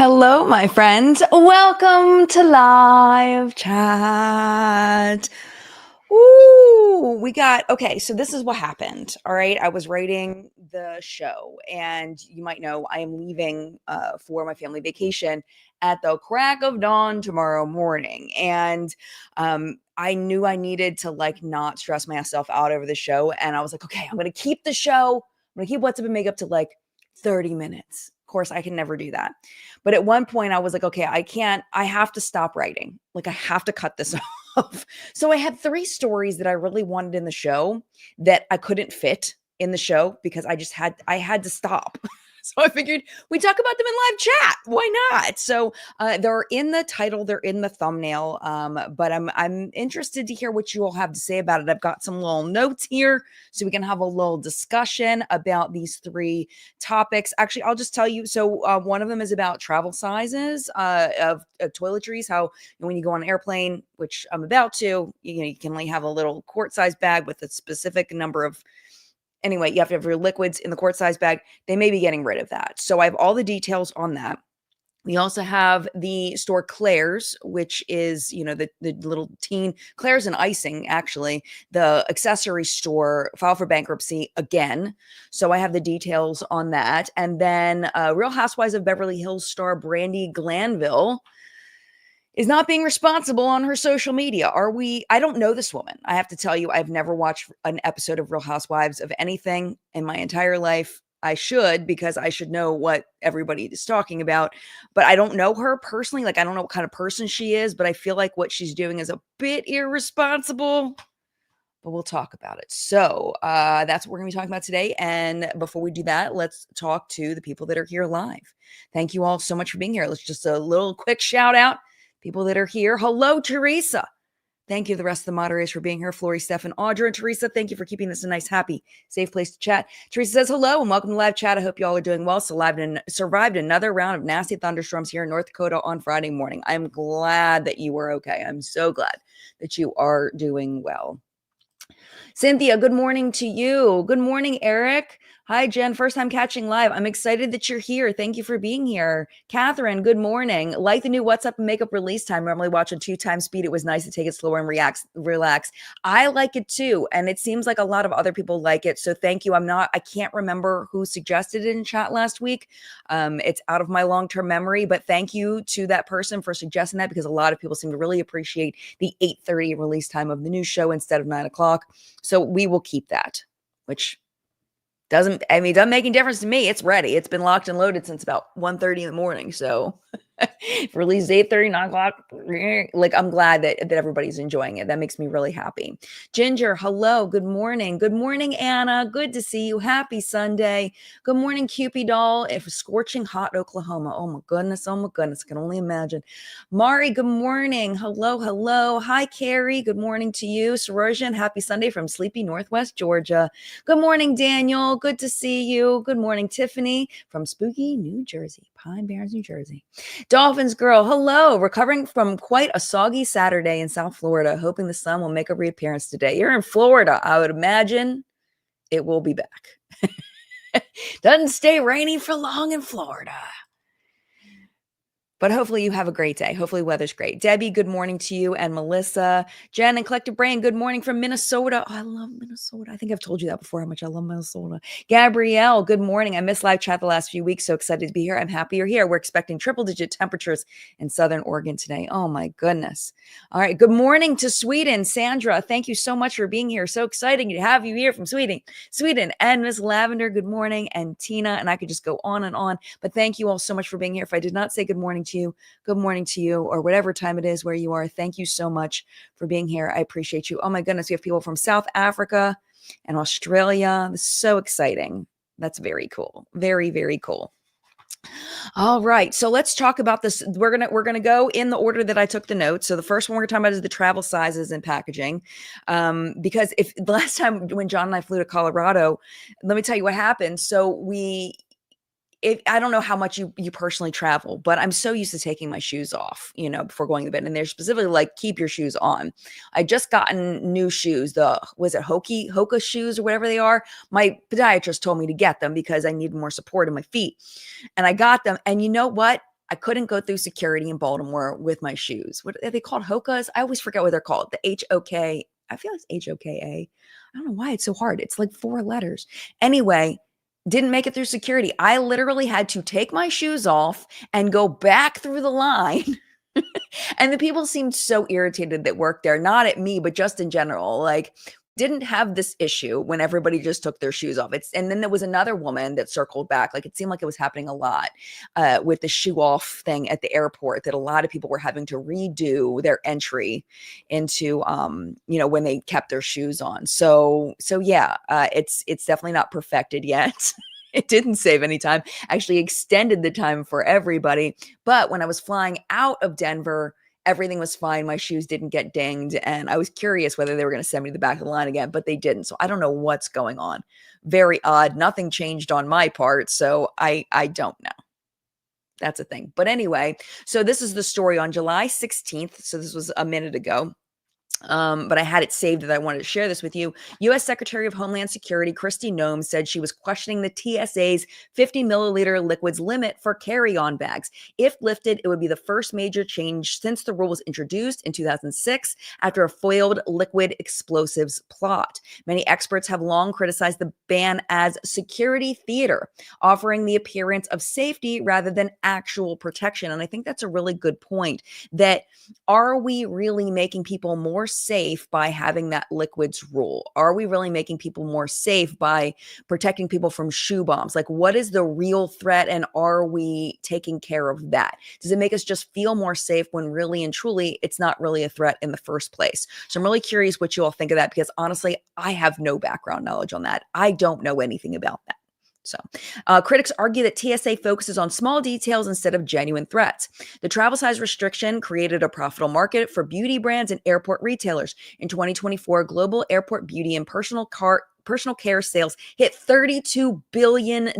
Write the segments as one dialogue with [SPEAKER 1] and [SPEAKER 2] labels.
[SPEAKER 1] Hello, my friends. Welcome to live chat. Ooh, okay, so this is what happened. All right. I was writing the show, and you might know I am leaving for my family vacation at the crack of dawn tomorrow morning. And I knew I needed to not stress myself out over the show. And I was like, okay, I'm gonna keep the show. I'm gonna keep What's Up and Makeup to 30 minutes. Of course, I can never do that. But at one point I was like, okay, I have to stop writing. I have to cut this off. So I had 3 stories that I really wanted in the show that I couldn't fit in the show because I had to stop. So I figured we talk about them in live chat. Why not? So they're in the title, they're in the thumbnail. But I'm interested to hear what you all have to say about it. I've got some little notes here so we can have a little discussion about these 3 topics. Actually, I'll just tell you. So one of them is about travel sizes of toiletries. How when you go on an airplane, which I'm about to, you can only have a little quart size bag with a specific number of. Anyway, you have to have your liquids in the quart size bag. They may be getting rid of that. So I have all the details on that. We also have the store Claire's, which is, the little teen Claire's and icing, actually, the accessory store file for bankruptcy again. So I have the details on that. And then Real Housewives of Beverly Hills star Brandi Glanville is not being responsible on her social media. I don't know this woman. I have to tell you, I've never watched an episode of Real Housewives of anything in my entire life. I should, because I should know what everybody is talking about, but I don't know her personally. I don't know what kind of person she is, but I feel like what she's doing is a bit irresponsible, but we'll talk about it. So that's what we're going to be talking about today. And before we do that, let's talk to the people that are here live. Thank you all so much for being here. Let's just a little quick shout out. People that are here. Hello, Teresa. Thank you to the rest of the moderators for being here. Flory, Steph, Audra, and Teresa, thank you for keeping this a nice, happy, safe place to chat. Teresa says hello and welcome to live chat. I hope you all are doing well. Survived another round of nasty thunderstorms here in North Dakota on Friday morning. I'm glad that you were okay. I'm so glad that you are doing well. Cynthia, good morning to you. Good morning, Eric. Hi, Jen. First time catching live. I'm excited that you're here. Thank you for being here. Catherine, good morning. Like the new What's Up and Makeup release time. Normally watch on 2x speed. It was nice to take it slower and relax. I like it too. And it seems like a lot of other people like it. So thank you. I can't remember who suggested it in chat last week. It's out of my long-term memory, but thank you to that person for suggesting that because a lot of people seem to really appreciate the 8:30 release time of the new show instead of 9 o'clock. So we will keep that, which doesn't make any difference to me. It's ready. It's been locked and loaded since about 1:30 in the morning. So release 8:30, 9 o'clock. I'm glad that everybody's enjoying it. That makes me really happy. Ginger, hello. Good morning. Good morning, Anna. Good to see you. Happy Sunday. Good morning, Cupid doll. If scorching hot Oklahoma. Oh my goodness. Oh my goodness. I can only imagine. Mari, good morning. Hello. Hello. Hi, Carrie. Good morning to you. Sorosian, happy Sunday from sleepy Northwest Georgia. Good morning, Daniel. Good to see you. Good morning, Tiffany from spooky New Jersey, Pine Barrens, New Jersey. Dolphins girl, hello. Recovering from quite a soggy Saturday in South Florida, hoping the sun will make a reappearance today. You're in Florida. I would imagine it will be back. Doesn't stay rainy for long in Florida. But hopefully you have a great day. Hopefully weather's great. Debbie, good morning to you. And Melissa, Jen, and Collective Brain, good morning from Minnesota. Oh, I love Minnesota. I think I've told you that before, how much I love Minnesota. Gabrielle, good morning. I missed live chat the last few weeks. So excited to be here. I'm happy you're here. We're expecting triple-digit temperatures in Southern Oregon today. Oh, my goodness. All right. Good morning to Sweden. Sandra, thank you so much for being here. So exciting to have you here from Sweden. And Miss Lavender, good morning. And Tina, and I could just go on and on. But thank you all so much for being here. If I did not say good morning to you, good morning to you, or whatever time it is where you are. Thank you so much for being here. I appreciate you. Oh my goodness, we have people from South Africa and Australia. This is so exciting. That's very cool. Very, very cool. All right, so let's talk about this. We're gonna go in the order that I took the notes. So the first one we're talking about is the travel sizes and packaging, because if the last time when John and I flew to Colorado, let me tell you what happened. So I don't know how much you personally travel, but I'm so used to taking my shoes off, before going to bed. And they're specifically keep your shoes on. I just gotten new shoes. Was it Hoka shoes or whatever they are? My podiatrist told me to get them because I need more support in my feet. And I got them. And you know what? I couldn't go through security in Baltimore with my shoes. What are they called? Hokas? I always forget what they're called. The HOK. I feel like it's HOKA. I don't know why it's so hard. It's like 4 letters. Anyway, didn't make it through security. I literally had to take my shoes off and go back through the line. And the people seemed so irritated that worked there, not at me, but just in general. Like, didn't have this issue when everybody just took their shoes off. And then there was another woman that circled back. Like, it seemed like it was happening a lot with the shoe off thing at the airport, that a lot of people were having to redo their entry into, when they kept their shoes on. So yeah, it's definitely not perfected yet. It didn't save any time, actually extended the time for everybody. But when I was flying out of Denver, everything was fine. My shoes didn't get dinged. And I was curious whether they were going to send me to the back of the line again, but they didn't. So I don't know what's going on. Very odd. Nothing changed on my part. So I don't know. That's a thing. But anyway, so this is the story on July 16th. So this was a minute ago. But I had it saved that I wanted to share this with you. U.S. Secretary of Homeland Security Kristi Noem said she was questioning the TSA's 50 milliliter liquids limit for carry-on bags. If lifted, it would be the first major change since the rule was introduced in 2006 after a foiled liquid explosives plot. Many experts have long criticized the ban as security theater, offering the appearance of safety rather than actual protection. And I think that's a really good point, that are we really making people more safe by having that liquids rule? Are we really making people more safe by protecting people from shoe bombs? Like, what is the real threat, and are we taking care of that? Does it make us just feel more safe when really and truly it's not really a threat in the first place? So I'm really curious what you all think of that, because honestly, I have no background knowledge on that. I don't know anything about that. So critics argue that TSA focuses on small details instead of genuine threats. The travel size restriction created a profitable market for beauty brands and airport retailers. In 2024, global airport beauty and personal care sales hit $32 billion.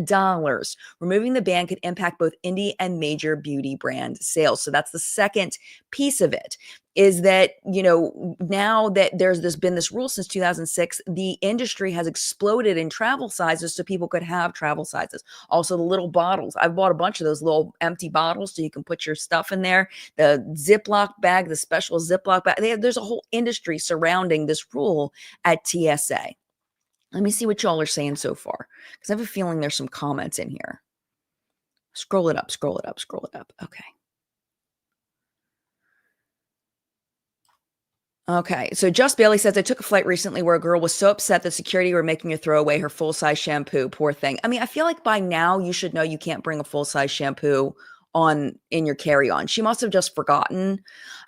[SPEAKER 1] Removing the ban could impact both indie and major beauty brand sales. So that's the second piece of it, is that, now that there's been this rule since 2006, the industry has exploded in travel sizes so people could have travel sizes. Also, the little bottles. I've bought a bunch of those little empty bottles so you can put your stuff in there. The ziplock bag, the special ziplock bag. There's a whole industry surrounding this rule at TSA. Let me see what y'all are saying so far, because I have a feeling there's some comments in here. Scroll it up, scroll it up, scroll it up. Okay. Okay, so Just Bailey says, I took a flight recently where a girl was so upset that security were making her throw away her full-size shampoo. Poor thing. I mean, I feel like by now you should know you can't bring a full-size shampoo in your carry-on. She must have just forgotten.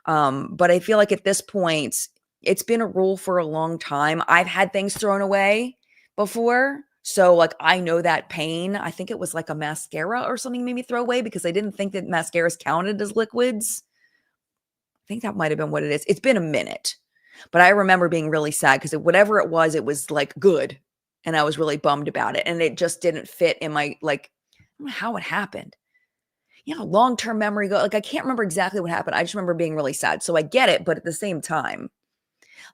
[SPEAKER 1] But I feel like at this point, it's been a rule for a long time. I've had things thrown away before. So like, I know that pain. I think it was like a mascara or something made me throw away because I didn't think that mascaras counted as liquids. I think that might have been what it is. It's been a minute, but I remember being really sad because whatever it was like good. And I was really bummed about it. And it just didn't fit in my, like, I don't know how it happened. Long-term memory go. Like, I can't remember exactly what happened. I just remember being really sad. So I get it. But at the same time,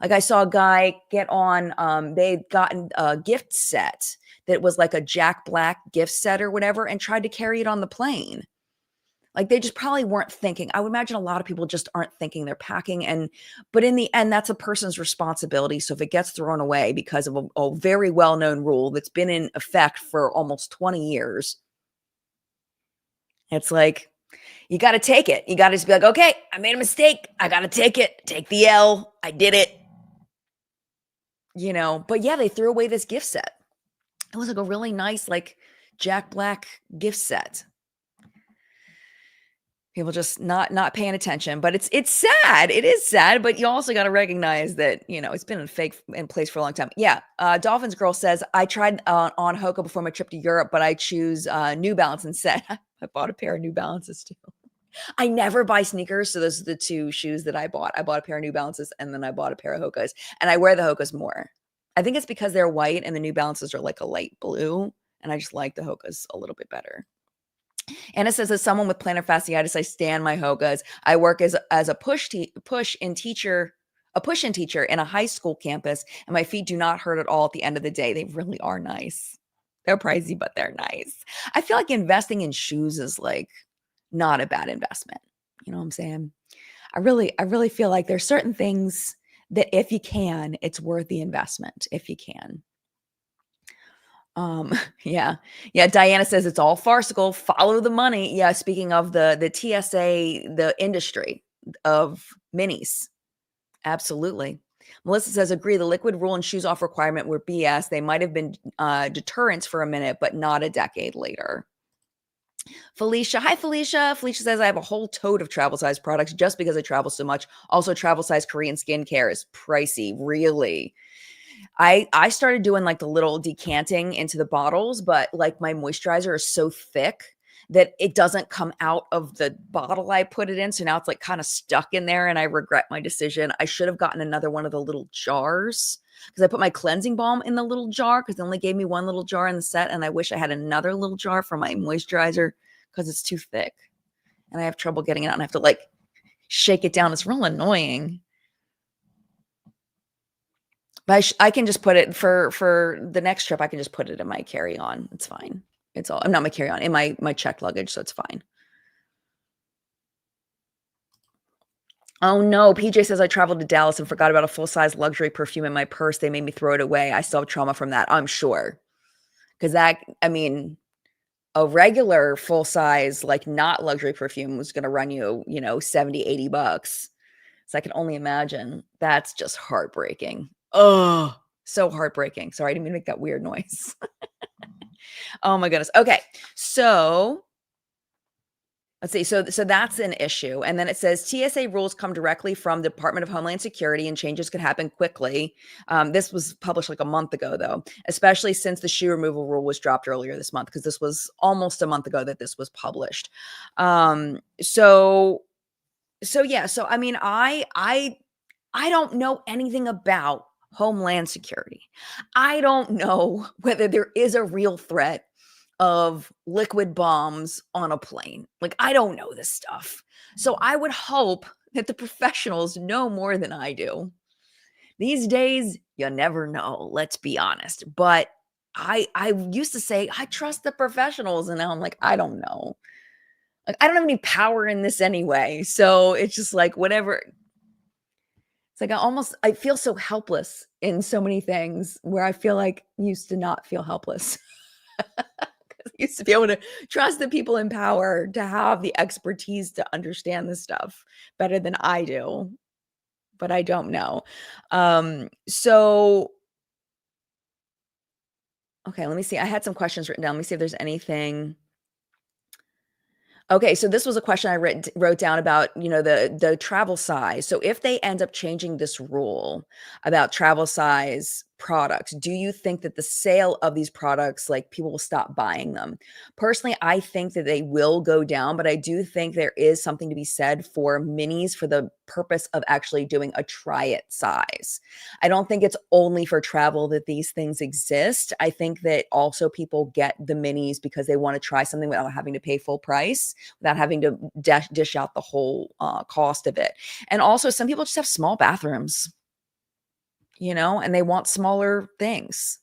[SPEAKER 1] like, I saw a guy get on, they'd gotten a gift set that was like a Jack Black gift set or whatever, and tried to carry it on the plane. Like, they just probably weren't thinking. I would imagine a lot of people just aren't thinking they're packing. But in the end, that's a person's responsibility. So if it gets thrown away because of a very well-known rule that's been in effect for almost 20 years, it's like, you got to take it. You got to just be like, okay, I made a mistake. I got to take it. Take the L. I did it. But yeah, they threw away this gift set. It was like a really nice, like, Jack Black gift set. People just not paying attention, but it's sad. It is sad, but you also got to recognize that, it's been in place for a long time. Yeah. Dolphins Girl says, I tried on Hoka before my trip to Europe, but I choose New Balance instead. I bought a pair of New Balances too. I never buy sneakers. So those are the two shoes that I bought. I bought a pair of New Balances and then I bought a pair of Hokas, and I wear the Hokas more. I think it's because they're white and the New Balances are like a light blue. And I just like the Hokas a little bit better. Anna says, as someone with plantar fasciitis, I stand my Hokas. I work as a push-in teacher in a high school campus, and my feet do not hurt at all at the end of the day. They really are nice. They're pricey, but they're nice. I feel like investing in shoes is like not a bad investment. You know what I'm saying? I really feel like there's certain things that if you can, it's worth the investment if you can. Yeah. Yeah, Diana says it's all farcical, follow the money. Yeah, speaking of the TSA, the industry of minis. Absolutely. Melissa says, agree. The liquid rule and shoes off requirement were BS. They might have been deterrents for a minute, but not a decade later. Felicia. Hi, Felicia. Felicia says, I have a whole tote of travel size products just because I travel so much. Also, travel size Korean skincare is pricey. Really? I started doing like the little decanting into the bottles, but like my moisturizer is so thick that it doesn't come out of the bottle I put it in. So now it's like kind of stuck in there and I regret my decision. I should have gotten another one of the little jars because I put my cleansing balm in the little jar because they only gave me one little jar in the set. And I wish I had another little jar for my moisturizer because it's too thick and I have trouble getting it out and I have to like shake it down. It's real annoying. But I can just put it for the next trip, I can just put it in my carry-on. It's fine. It's all not my carry-on, in my checked luggage, so it's fine. Oh, no. PJ says, I traveled to Dallas and forgot about a full-size luxury perfume in my purse. They made me throw it away. I still have trauma from that, I'm sure. Because I mean, a regular full-size, like, not luxury perfume was gonna run you, 70, $80. So I can only imagine. That's just heartbreaking. Oh, so heartbreaking. Sorry, I didn't mean to make that weird noise. Oh my goodness. Okay. So let's see. So that's an issue. And then it says TSA rules come directly from the Department of Homeland Security and changes could happen quickly. This was published like a month ago, though, especially since the shoe removal rule was dropped earlier this month, because this was almost a month ago that this was published. So yeah. So I mean, I don't know anything about Homeland Security. I don't know whether there is a real threat of liquid bombs on a plane. Like, I don't know this stuff. So I would hope that the professionals know more than I do. These days, you never know, let's be honest. But I used to say, I trust the professionals. And now I'm like, I don't know. Like, I don't have any power in this anyway. So it's just like, whatever. It's like I feel so helpless in so many things where I feel like used to not feel helpless. I used to be able to trust the people in power to have the expertise to understand this stuff better than I do, but I don't know. So okay, let me see. I had some questions written down. Let me see if there's anything. Okay, so this was a question I wrote down about, the travel size. So if they end up changing this rule about travel size products, do you think that the sale of these products, like, people will stop buying them? Personally, I think that they will go down, but I do think there is something to be said for minis for the purpose of actually doing a try it size. I don't think it's only for travel that these things exist. I think that also people get the minis because they want to try something without having to pay full price, without having to dish out the whole cost of it. And also, some people just have small bathrooms, and they want smaller things.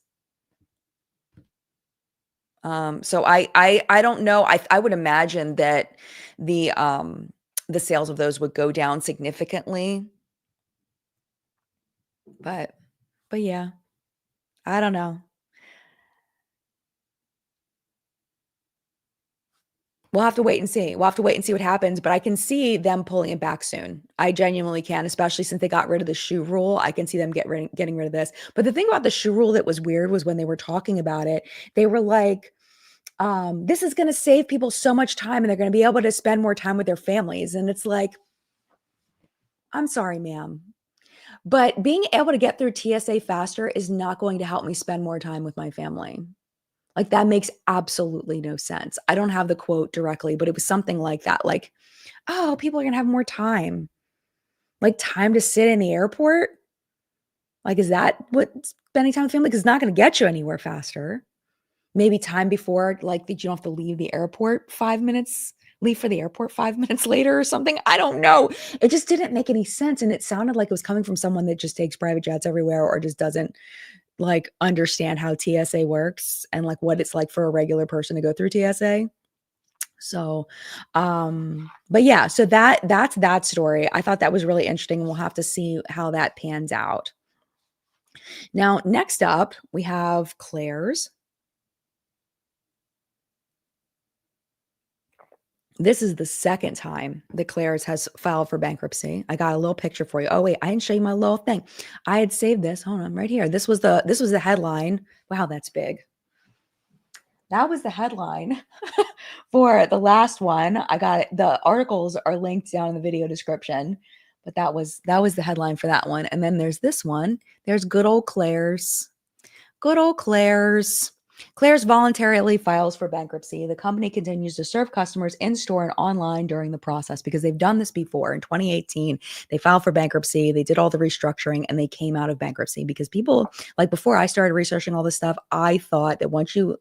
[SPEAKER 1] So I don't know. I would imagine that the sales of those would go down significantly. But yeah, I don't know. We'll have to wait and see. We'll have to wait and see what happens, but I can see them pulling it back soon. I genuinely can, especially since they got rid of the shoe rule. I can see them getting rid of this. But the thing about the shoe rule that was weird was when they were talking about it, they were like, this is going to save people so much time and they're going to be able to spend more time with their families. And it's like, I'm sorry, ma'am, but being able to get through TSA faster is not going to help me spend more time with my family. Like, that makes absolutely no sense. I don't have the quote directly, but it was something like that. Like, oh, people are going to have more time. Like, time to sit in the airport? Like, is that what spending time with family? Because it's not going to get you anywhere faster. Maybe time before, like, that you don't have to leave the airport 5 minutes, leave for the airport 5 minutes later or something. I don't know. It just didn't make any sense. And it sounded like it was coming from someone that just takes private jets everywhere or just doesn't like understand how TSA works and like what it's like for a regular person to go through TSA. So, but yeah, so that's that story. I thought that was really interesting, and we'll have to see how that pans out. Now, next up, we have Claire's. This is the second time that Claire's has filed for bankruptcy. I got a little picture for you. Oh wait, I didn't show you my little thing. I had saved this. Hold on, right here. This was the headline. Wow, that's big. That was the headline for the last one. I got it. The articles are linked down in the video description, but that was the headline for that one. And then there's this one. There's good old Claire's. Good old Claire's. Claire's voluntarily files for bankruptcy. The company continues to serve customers in store and online during the process because they've done this before. In 2018, they filed for bankruptcy. They did all the restructuring and they came out of bankruptcy because people, like before I started researching all this stuff, I thought that once you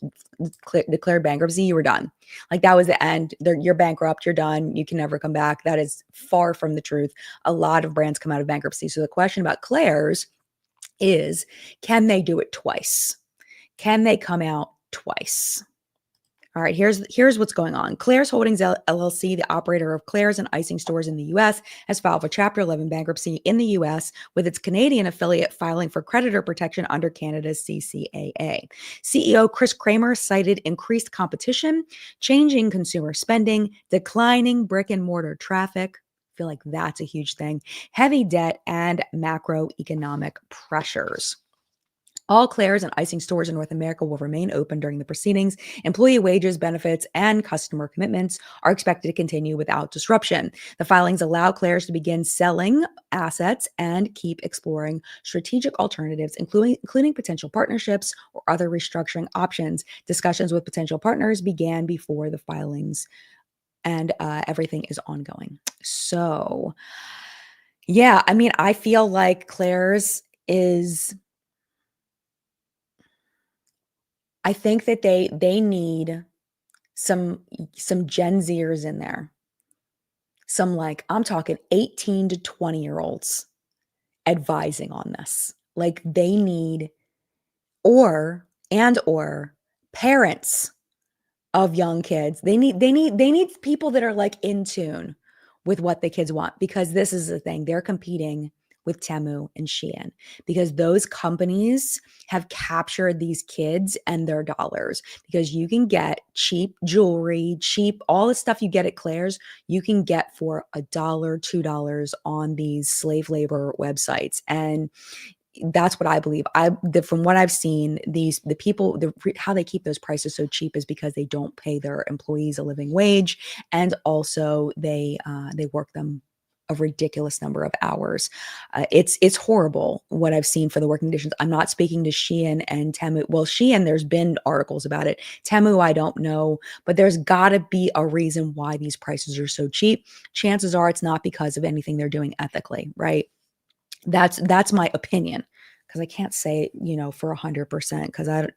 [SPEAKER 1] declared bankruptcy, you were done. Like that was the end. You're bankrupt. You're done. You can never come back. That is far from the truth. A lot of brands come out of bankruptcy. So the question about Claire's is, can they do it twice? Can they come out twice? All right, here's what's going on. Claire's Holdings LLC, the operator of Claire's and icing stores in the U.S., has filed for Chapter 11 bankruptcy in the U.S., with its Canadian affiliate filing for creditor protection under Canada's CCAA. CEO Chris Kramer cited increased competition, changing consumer spending, declining brick and mortar traffic. I feel like that's a huge thing. Heavy debt and macroeconomic pressures. All Claire's and icing stores in North America will remain open during the proceedings. Employee wages, benefits, and customer commitments are expected to continue without disruption. The filings allow Claire's to begin selling assets and keep exploring strategic alternatives, including potential partnerships or other restructuring options. Discussions with potential partners began before the filings, and everything is ongoing. So, yeah, I mean, I feel like Claire's is. I think that they need some Gen Zers in there. Some, like, I'm talking 18 to 20-year-olds advising on this. Like they need, or parents of young kids. They need people that are like in tune with what the kids want, because this is the thing. They're competing with Temu and Shein because those companies have captured these kids and their dollars, because you can get cheap jewelry, cheap, all the stuff you get at Claire's, you can get for $1, $2 on these slave labor websites. And that's what I believe. From what I've seen, the people, how they keep those prices so cheap is because they don't pay their employees a living wage, and also they work them a ridiculous number of hours. It's horrible what I've seen for the working conditions. I'm not speaking to Shein and Temu. Well, Shein, there's been articles about it. Temu, I don't know, but there's got to be a reason why these prices are so cheap. Chances are it's not because of anything they're doing ethically, right? That's my opinion, because I can't say, for 100%, because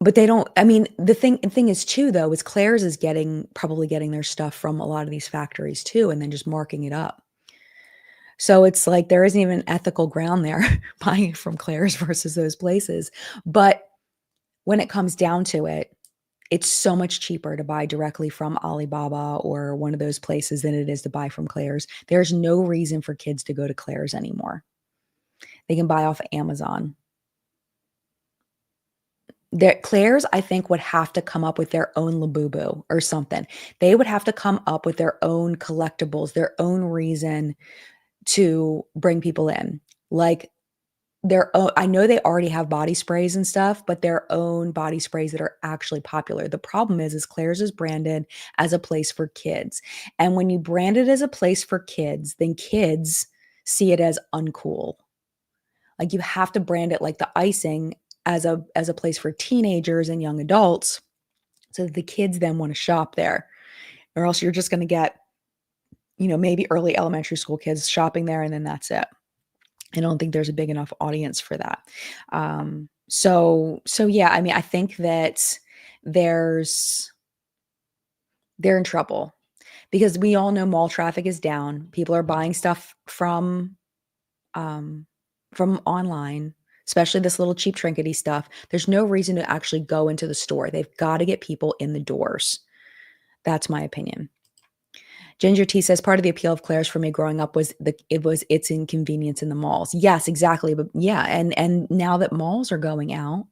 [SPEAKER 1] but they don't. I mean, the thing is too, though, is Claire's is probably getting their stuff from a lot of these factories too, and then just marking it up. So it's like there isn't even ethical ground there buying from Claire's versus those places. But when it comes down to it, it's so much cheaper to buy directly from Alibaba or one of those places than it is to buy from Claire's. There's no reason for kids to go to Claire's anymore. They can buy off Amazon. Claire's, I think, would have to come up with their own Labubu or something. They would have to come up with their own collectibles, their own reason to bring people in. Like their own, I know they already have body sprays and stuff, but their own body sprays that are actually popular. The problem is Claire's is branded as a place for kids. And when you brand it as a place for kids, then kids see it as uncool. Like you have to brand it like the icing as a place for teenagers and young adults, so that the kids then want to shop there. Or else you're just going to get, maybe early elementary school kids shopping there, and then that's it. I don't think there's a big enough audience for that. So yeah, I mean, I think that they're in trouble, because we all know mall traffic is down. People are buying stuff from online. especially this little cheap trinkety stuff. There's no reason to actually go into the store. They've got to get people in the doors. That's my opinion. Ginger T says part of the appeal of Claire's for me growing up was its inconvenience in the malls. Yes, exactly. But yeah, and now that malls are going out,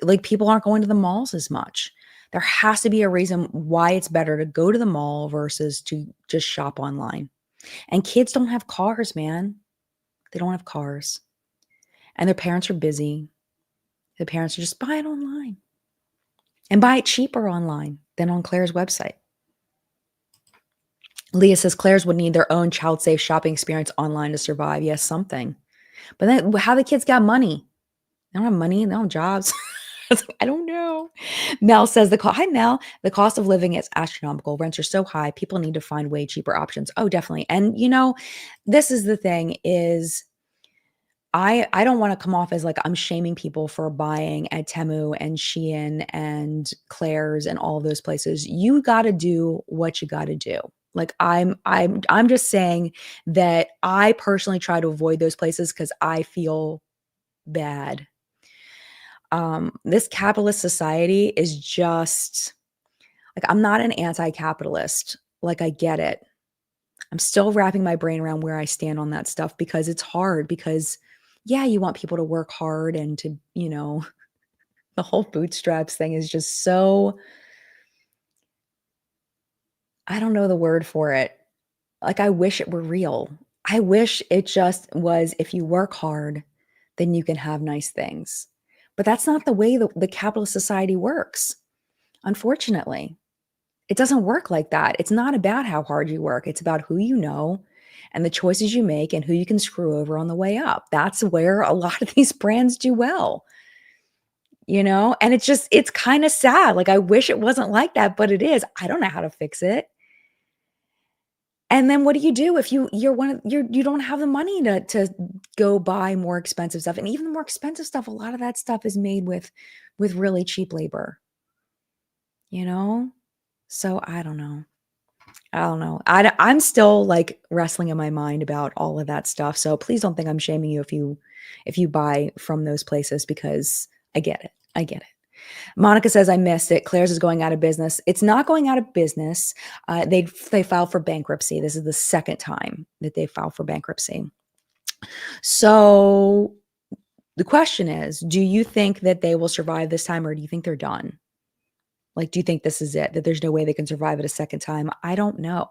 [SPEAKER 1] like people aren't going to the malls as much. There has to be a reason why it's better to go to the mall versus to just shop online. And kids don't have cars, man. They don't have cars. And their parents are busy. The parents are just buy it online and buy it cheaper online than on Claire's website. Leah says Claire's would need their own child safe shopping experience online to survive. Yes, something. But then how the kids got money? They don't have money. They don't have jobs. I don't know. Mel says hi Mel, the cost of living is astronomical. Rents are so high. People need to find way cheaper options. Oh, definitely. And this is the thing is I don't want to come off as like I'm shaming people for buying at Temu and Shein and Claire's and all of those places. You got to do what you got to do. Like I'm just saying that I personally try to avoid those places because I feel bad. This capitalist society is just like I'm not an anti-capitalist. Like I get it. I'm still wrapping my brain around where I stand on that stuff because it's hard because yeah, you want people to work hard and to, the whole bootstraps thing is just so I don't know the word for it. Like I wish it were real. I wish it just was if you work hard, then you can have nice things. But that's not the way the capitalist society works. Unfortunately, it doesn't work like that. It's not about how hard you work. It's about who you know and the choices you make and who you can screw over on the way up. That's where a lot of these brands do well, and it's kind of sad. Like, I wish it wasn't like that, but it is. I don't know how to fix it. And then what do you do if you don't have the money to go buy more expensive stuff? And even the more expensive stuff, a lot of that stuff is made with really cheap labor, So I don't know. I'm still like wrestling in my mind about all of that stuff. So please don't think I'm shaming you if you buy from those places because I get it. I get it. Monica says, I missed it. Claire's is going out of business. It's not going out of business. They filed for bankruptcy. This is the second time that they filed for bankruptcy. So the question is, do you think that they will survive this time or do you think they're done? Like, do you think this is it, that there's no way they can survive it a second time? I don't know.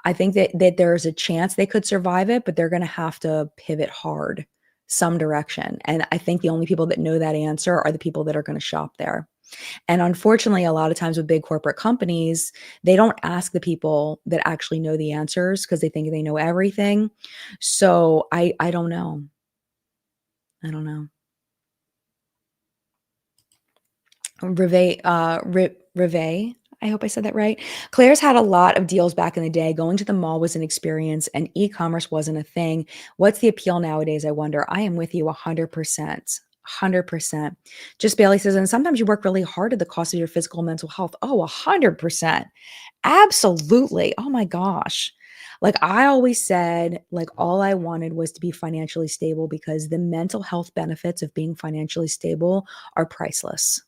[SPEAKER 1] I think that there's a chance they could survive it, but they're going to have to pivot hard some direction. And I think the only people that know that answer are the people that are going to shop there. And unfortunately, a lot of times with big corporate companies, they don't ask the people that actually know the answers because they think they know everything. So I don't know. I don't know. Rive, I hope I said that right. Claire's had a lot of deals back in the day. Going to the mall was an experience and e-commerce wasn't a thing. What's the appeal nowadays, I wonder? I am with you 100%. 100%. Just Bailey says, and sometimes you work really hard at the cost of your physical and mental health. Oh, 100%. Absolutely. Oh my gosh. Like I always said, like all I wanted was to be financially stable because the mental health benefits of being financially stable are priceless.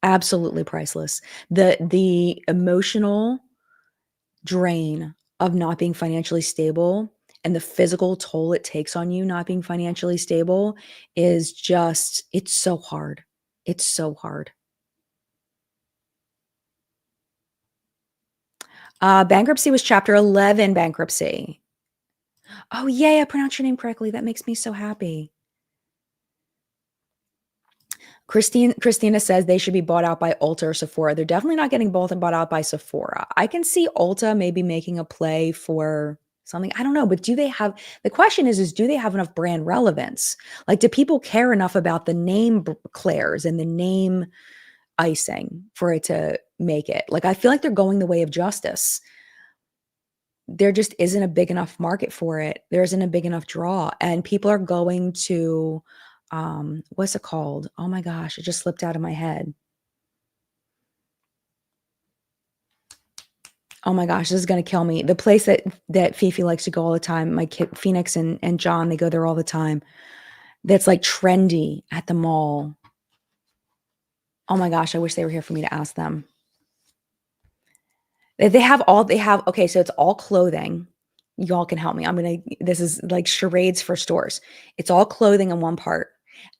[SPEAKER 1] Absolutely priceless. The emotional drain of not being financially stable and the physical toll it takes on you not being financially stable is just it's so hard. It's so hard. Bankruptcy was chapter 11 bankruptcy. Oh, yay, I pronounced your name correctly. That makes me so happy. Christina says they should be bought out by Ulta or Sephora. They're definitely not getting both and bought out by Sephora. I can see Ulta maybe making a play for something. I don't know, but the question is do they have enough brand relevance? Like, do people care enough about the name Claire's and the name icing for it to make it? Like, I feel like they're going the way of justice. There just isn't a big enough market for it. There isn't a big enough draw. And people are going to what's it called? Oh my gosh, it just slipped out of my head. Oh my gosh, this is gonna kill me. The place that Fifi likes to go all the time, my kid Phoenix and John, they go there all the time. that's like trendy at the mall. Oh my gosh, I wish they were here for me to ask them. Okay, so it's all clothing. Y'all can help me. This is like charades for stores. It's all clothing in one part.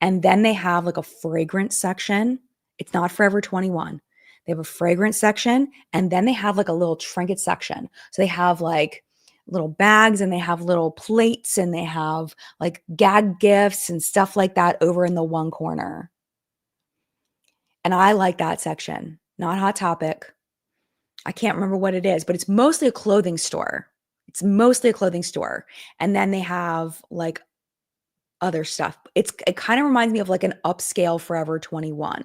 [SPEAKER 1] And then they have like a fragrance section. It's not Forever 21. They have a fragrance section, and then they have like a little trinket section. So they have like little bags, and they have little plates, and they have like gag gifts and stuff like that over in the one corner. And I like that section. Not Hot Topic. I can't remember what it is, but it's mostly a clothing store. It's mostly a clothing store. And then they have like other stuff. It kind of reminds me of like an upscale Forever 21.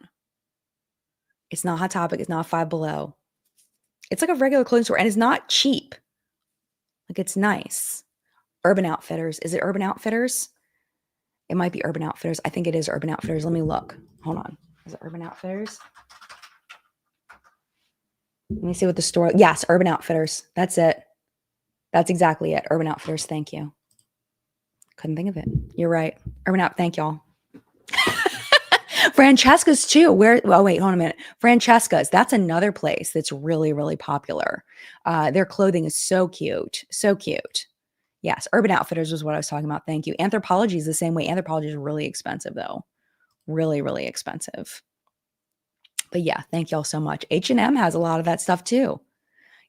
[SPEAKER 1] It's not Hot Topic. It's not Five Below. It's like a regular clothing store, and it's not cheap. Like, it's nice. Urban Outfitters. Is it Urban Outfitters? It might be Urban Outfitters. I think it is Urban Outfitters. Let me look. Hold on. Is it Urban Outfitters? Let me see what the store. Yes, Urban Outfitters. That's it. That's exactly it. Urban Outfitters. Thank you. Couldn't think of it. You're right. Urban Out. Thank y'all. Francesca's too. Wait, hold on a minute. Francesca's. That's another place that's really, really popular. Their clothing is so cute. So cute. Yes. Urban Outfitters was what I was talking about. Thank you. Anthropologie is the same way. Anthropologie is really expensive though. Really, really expensive. But yeah, thank y'all so much. H&M has a lot of that stuff too.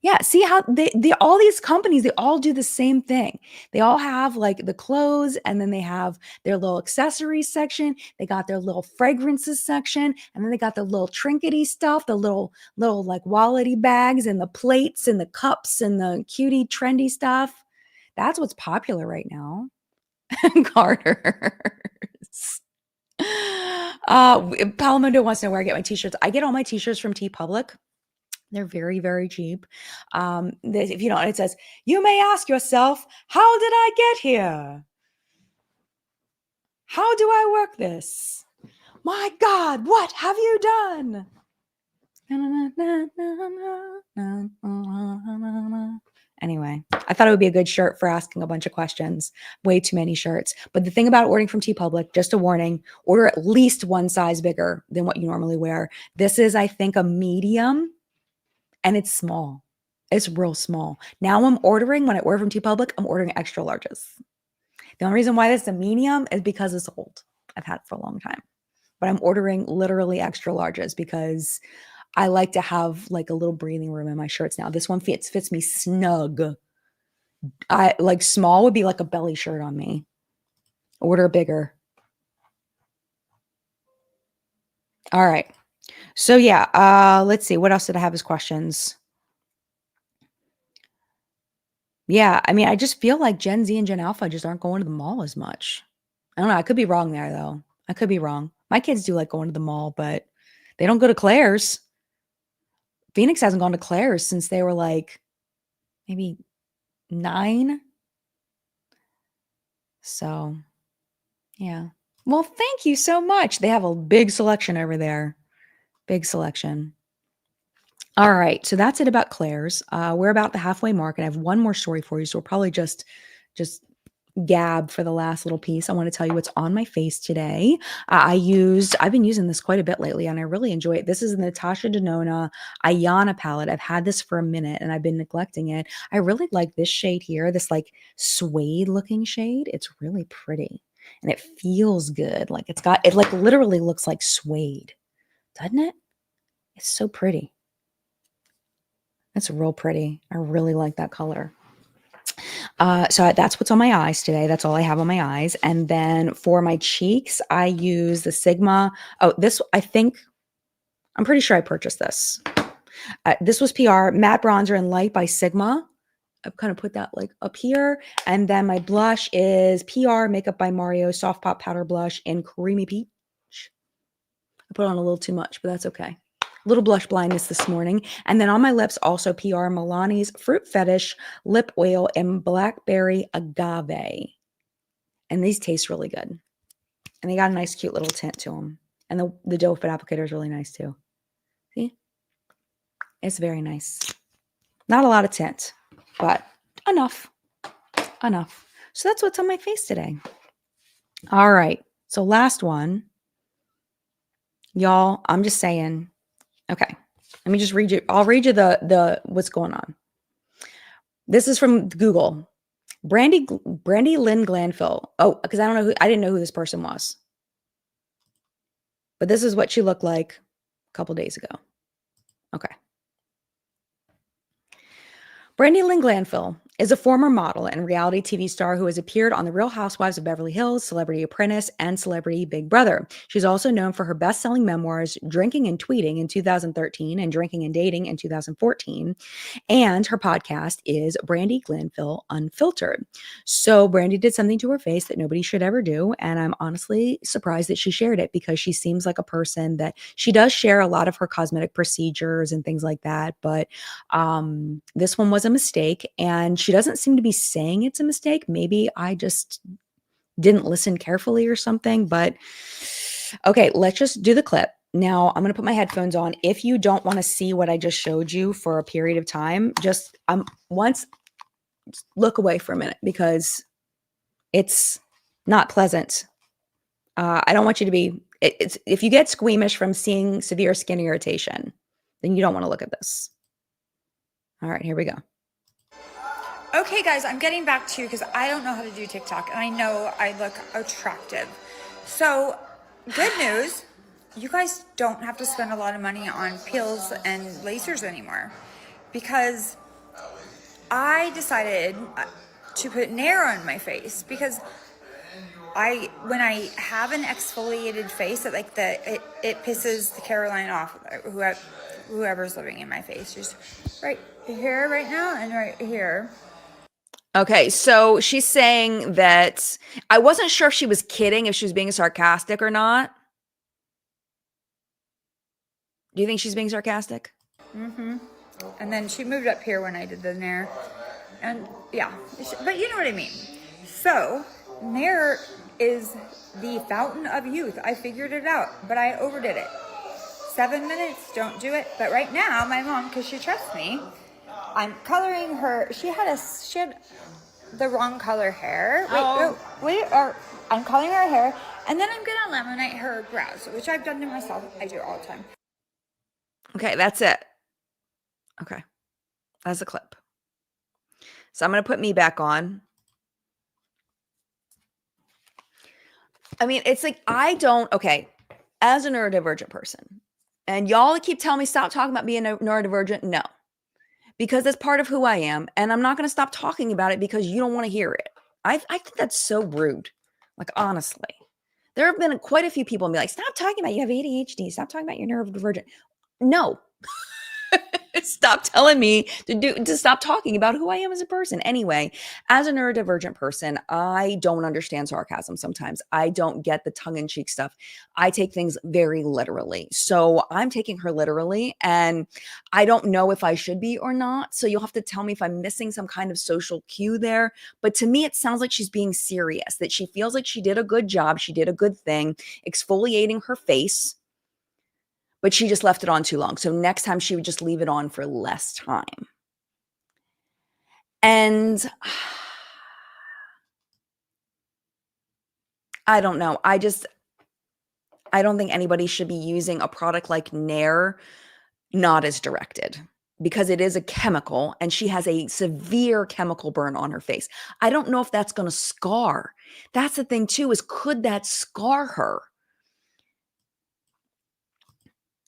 [SPEAKER 1] Yeah, see how they all these companies, they all do the same thing. They all have like the clothes, and then they have their little accessories section. They got their little fragrances section, and then they got the little trinkety stuff, the little like wallety bags and the plates and the cups and the cutie trendy stuff. That's what's popular right now. Carter's. Palomundo wants to know where I get my t-shirts. I get all my t-shirts from TeePublic. They're very, very cheap. If you know, it says, you may ask yourself, how did I get here? How do I work this? My God, what have you done? Anyway, I thought it would be a good shirt for asking a bunch of questions. Way too many shirts. But the thing about ordering from TeePublic, just a warning, order at least one size bigger than what you normally wear. This is, I think, a medium. And it's small. It's real small. Now when I order from TeePublic, I'm ordering extra larges. The only reason why this is a medium is because it's old. I've had it for a long time. But I'm ordering literally extra larges because I like to have like a little breathing room in my shirts now. This one fits me snug. I like small would be like a belly shirt on me. Order bigger. All right. So yeah, let's see. What else did I have as questions? Yeah, I mean, I just feel like Gen Z and Gen Alpha just aren't going to the mall as much. I don't know. I could be wrong there, though. I could be wrong. My kids do like going to the mall, but they don't go to Claire's. Phoenix hasn't gone to Claire's since they were like maybe 9. So, yeah. Well, thank you so much. They have a big selection over there. Big selection. All right. So that's it about Claire's. We're about the halfway mark, and I have one more story for you. So we'll probably just gab for the last little piece. I want to tell you what's on my face today. I've been using this quite a bit lately, and I really enjoy it. This is the Natasha Denona Ayana palette. I've had this for a minute and I've been neglecting it. I really like this shade here, this like suede looking shade. It's really pretty and it feels good. Like it like literally looks like suede, doesn't it? It's so pretty. It's real pretty. I really like that color. So that's what's on my eyes today. That's all I have on my eyes. And then for my cheeks, I use the Sigma. Oh, I'm pretty sure I purchased this. This was PR Matte Bronzer and Light by Sigma. I've kind of put that like up here. And then my blush is PR Makeup by Mario Soft Pop Powder Blush in Creamy Peach. I put on a little too much, but that's okay. Little blush blindness this morning. And then on my lips, also PR Milani's Fruit Fetish Lip Oil in Blackberry Agave. And these taste really good. And they got a nice, cute little tint to them. And the doe foot applicator is really nice too. See? It's very nice. Not a lot of tint, but enough. Enough. So that's what's on my face today. All right. So last one, y'all, I'm just saying, okay, let me just read you. I'll read you the what's going on. This is from Google. Brandi Lynn Glanville. Oh, because I didn't know who this person was. But this is what she looked like a couple days ago. Okay. Brandi Lynn Glanville is a former model and reality TV star who has appeared on The Real Housewives of Beverly Hills, Celebrity Apprentice, and Celebrity Big Brother. She's also known for her best-selling memoirs, Drinking and Tweeting in 2013 and Drinking and Dating in 2014. And her podcast is Brandi Glanville Unfiltered. So Brandi did something to her face that nobody should ever do. And I'm honestly surprised that she shared it because she seems like a person that she does share a lot of her cosmetic procedures and things like that. But this one was a mistake, and she doesn't seem to be saying it's a mistake. Maybe I just didn't listen carefully or something, but okay, let's just do the clip. Now I'm going to put my headphones on. If you don't want to see what I just showed you for a period of time, just once look away for a minute because it's not pleasant. I don't want you to be, if you get squeamish from seeing severe skin irritation, then you don't want to look at this. All right, here we go.
[SPEAKER 2] Okay, guys, I'm getting back to you because I don't know how to do TikTok, and I know I look attractive. So, good news, you guys don't have to spend a lot of money on peels and lasers anymore because I decided to put Nair on my face because when I have an exfoliated face, it pisses the Caroline off, whoever's living in my face. Just right here, right now, and right here.
[SPEAKER 1] Okay, so she's saying that I wasn't sure if she was kidding, if she was being sarcastic or not. Do you think she's being sarcastic?
[SPEAKER 2] Mm-hmm. And then she moved up here when I did the Nair. And yeah, but you know what I mean. So, Nair is the fountain of youth. I figured it out, but I overdid it. 7 minutes, don't do it. But right now, my mom, because she trusts me, I'm coloring her. She had the wrong color hair. I'm coloring her hair, and then I'm gonna laminate her brows, which I've done to myself. I do it all the time.
[SPEAKER 1] Okay, that's it. Okay, that's a clip. So I'm gonna put me back on. I mean, it's like okay, as a neurodivergent person, and y'all keep telling me stop talking about being neurodivergent. No, because it's part of who I am, and I'm not going to stop talking about it because you don't want to hear it. I think that's so rude. Like, honestly, there have been quite a few people be like, stop talking about you have ADHD. Stop talking about you're neurodivergent. No. Stop telling me to stop talking about who I am as a person. Anyway, as a neurodivergent person, I don't understand sarcasm sometimes. I don't get the tongue-in-cheek stuff. I take things very literally. So I'm taking her literally, and I don't know if I should be or not. So you'll have to tell me if I'm missing some kind of social cue there. But to me, it sounds like she's being serious, that she feels like she did a good job. She did a good thing, exfoliating her face, but she just left it on too long. So next time she would just leave it on for less time. And I don't know. I don't think anybody should be using a product like Nair not as directed because it is a chemical and she has a severe chemical burn on her face. I don't know if that's going to scar. That's the thing too, is could that scar her?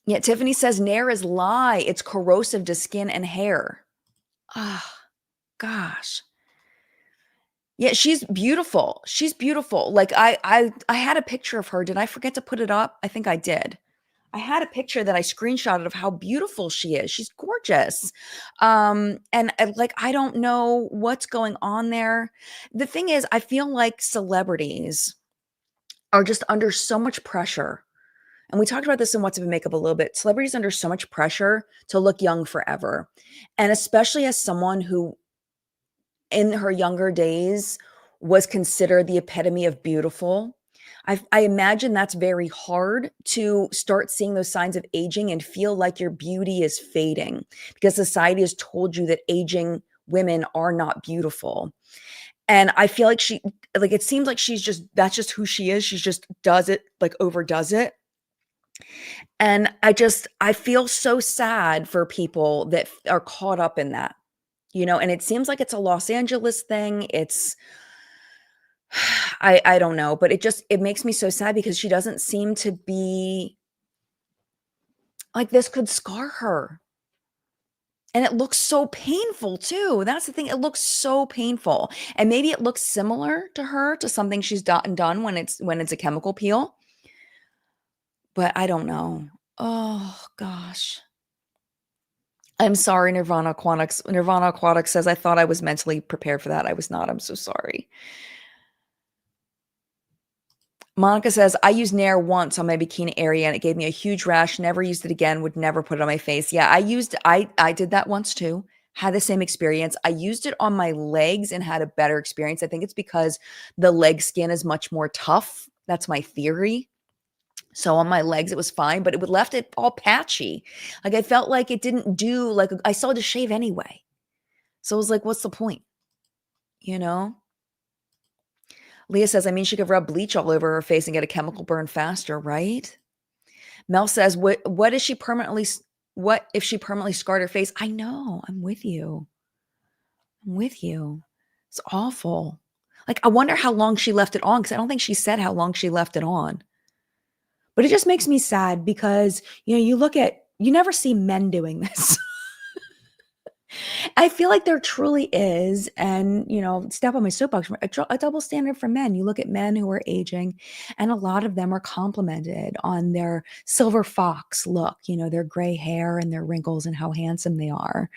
[SPEAKER 1] Yeah, Tiffany says Nair is lye. It's corrosive to skin and hair. Ah, gosh. Yeah, she's beautiful. She's beautiful. Like I had a picture of her. Did I forget to put it up? I think I did. I had a picture that I screenshotted of how beautiful she is. She's gorgeous. And like I don't know what's going on there. The thing is, I feel like celebrities are just under so much pressure. And we talked about this in What's Up in Makeup a little bit. Celebrities under so much pressure to look young forever. And especially as someone who in her younger days was considered the epitome of beautiful. I imagine that's very hard to start seeing those signs of aging and feel like your beauty is fading because society has told you that aging women are not beautiful. And I feel like it seems like that's just who she is. She's just does it, like overdoes it. And I feel so sad for people that are caught up in that, and it seems like it's a Los Angeles thing. I don't know, but it makes me so sad because she doesn't seem to be like this could scar her. And it looks so painful too. That's the thing. It looks so painful. And maybe it looks similar to her, to something she's done when it's a chemical peel, but I don't know. Oh gosh. I'm sorry, Nirvana Aquatics. Nirvana Aquatics says, I thought I was mentally prepared for that. I was not. I'm so sorry. Monica says, I used Nair once on my bikini area and it gave me a huge rash. Never used it again, would never put it on my face. Yeah, I did that once too. Had the same experience. I used it on my legs and had a better experience. I think it's because the leg skin is much more tough. That's my theory. So on my legs, it was fine, but it would left it all patchy. Like I felt like it didn't do like I still had to shave anyway. So it was like, what's the point? You know? Leah says, I mean, she could rub bleach all over her face and get a chemical burn faster, right? Mel says, what is she permanently what if she permanently scarred her face? I know. I'm with you. I'm with you. It's awful. Like, I wonder how long she left it on because I don't think she said how long she left it on. But it just makes me sad because, you never see men doing this. I feel like there truly is, and, step on my soapbox, a double standard for men. You look at men who are aging, and a lot of them are complimented on their silver fox look, their gray hair and their wrinkles and how handsome they are.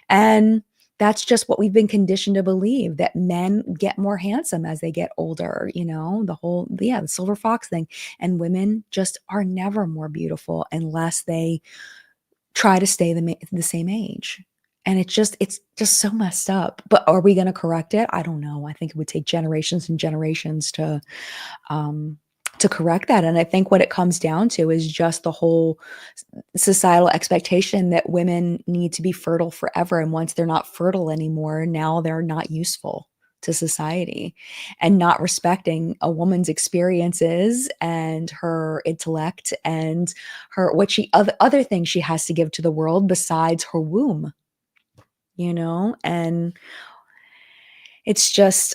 [SPEAKER 1] And that's just what we've been conditioned to believe, that men get more handsome as they get older, the silver fox thing. And women just are never more beautiful unless they try to stay the same age. And it's just so messed up. But are we going to correct it? I don't know. I think it would take generations and generations to correct that. And I think what it comes down to is just the whole societal expectation that women need to be fertile forever. And once they're not fertile anymore, now they're not useful to society, and not respecting a woman's experiences and her intellect and other things she has to give to the world besides her womb, and it's just,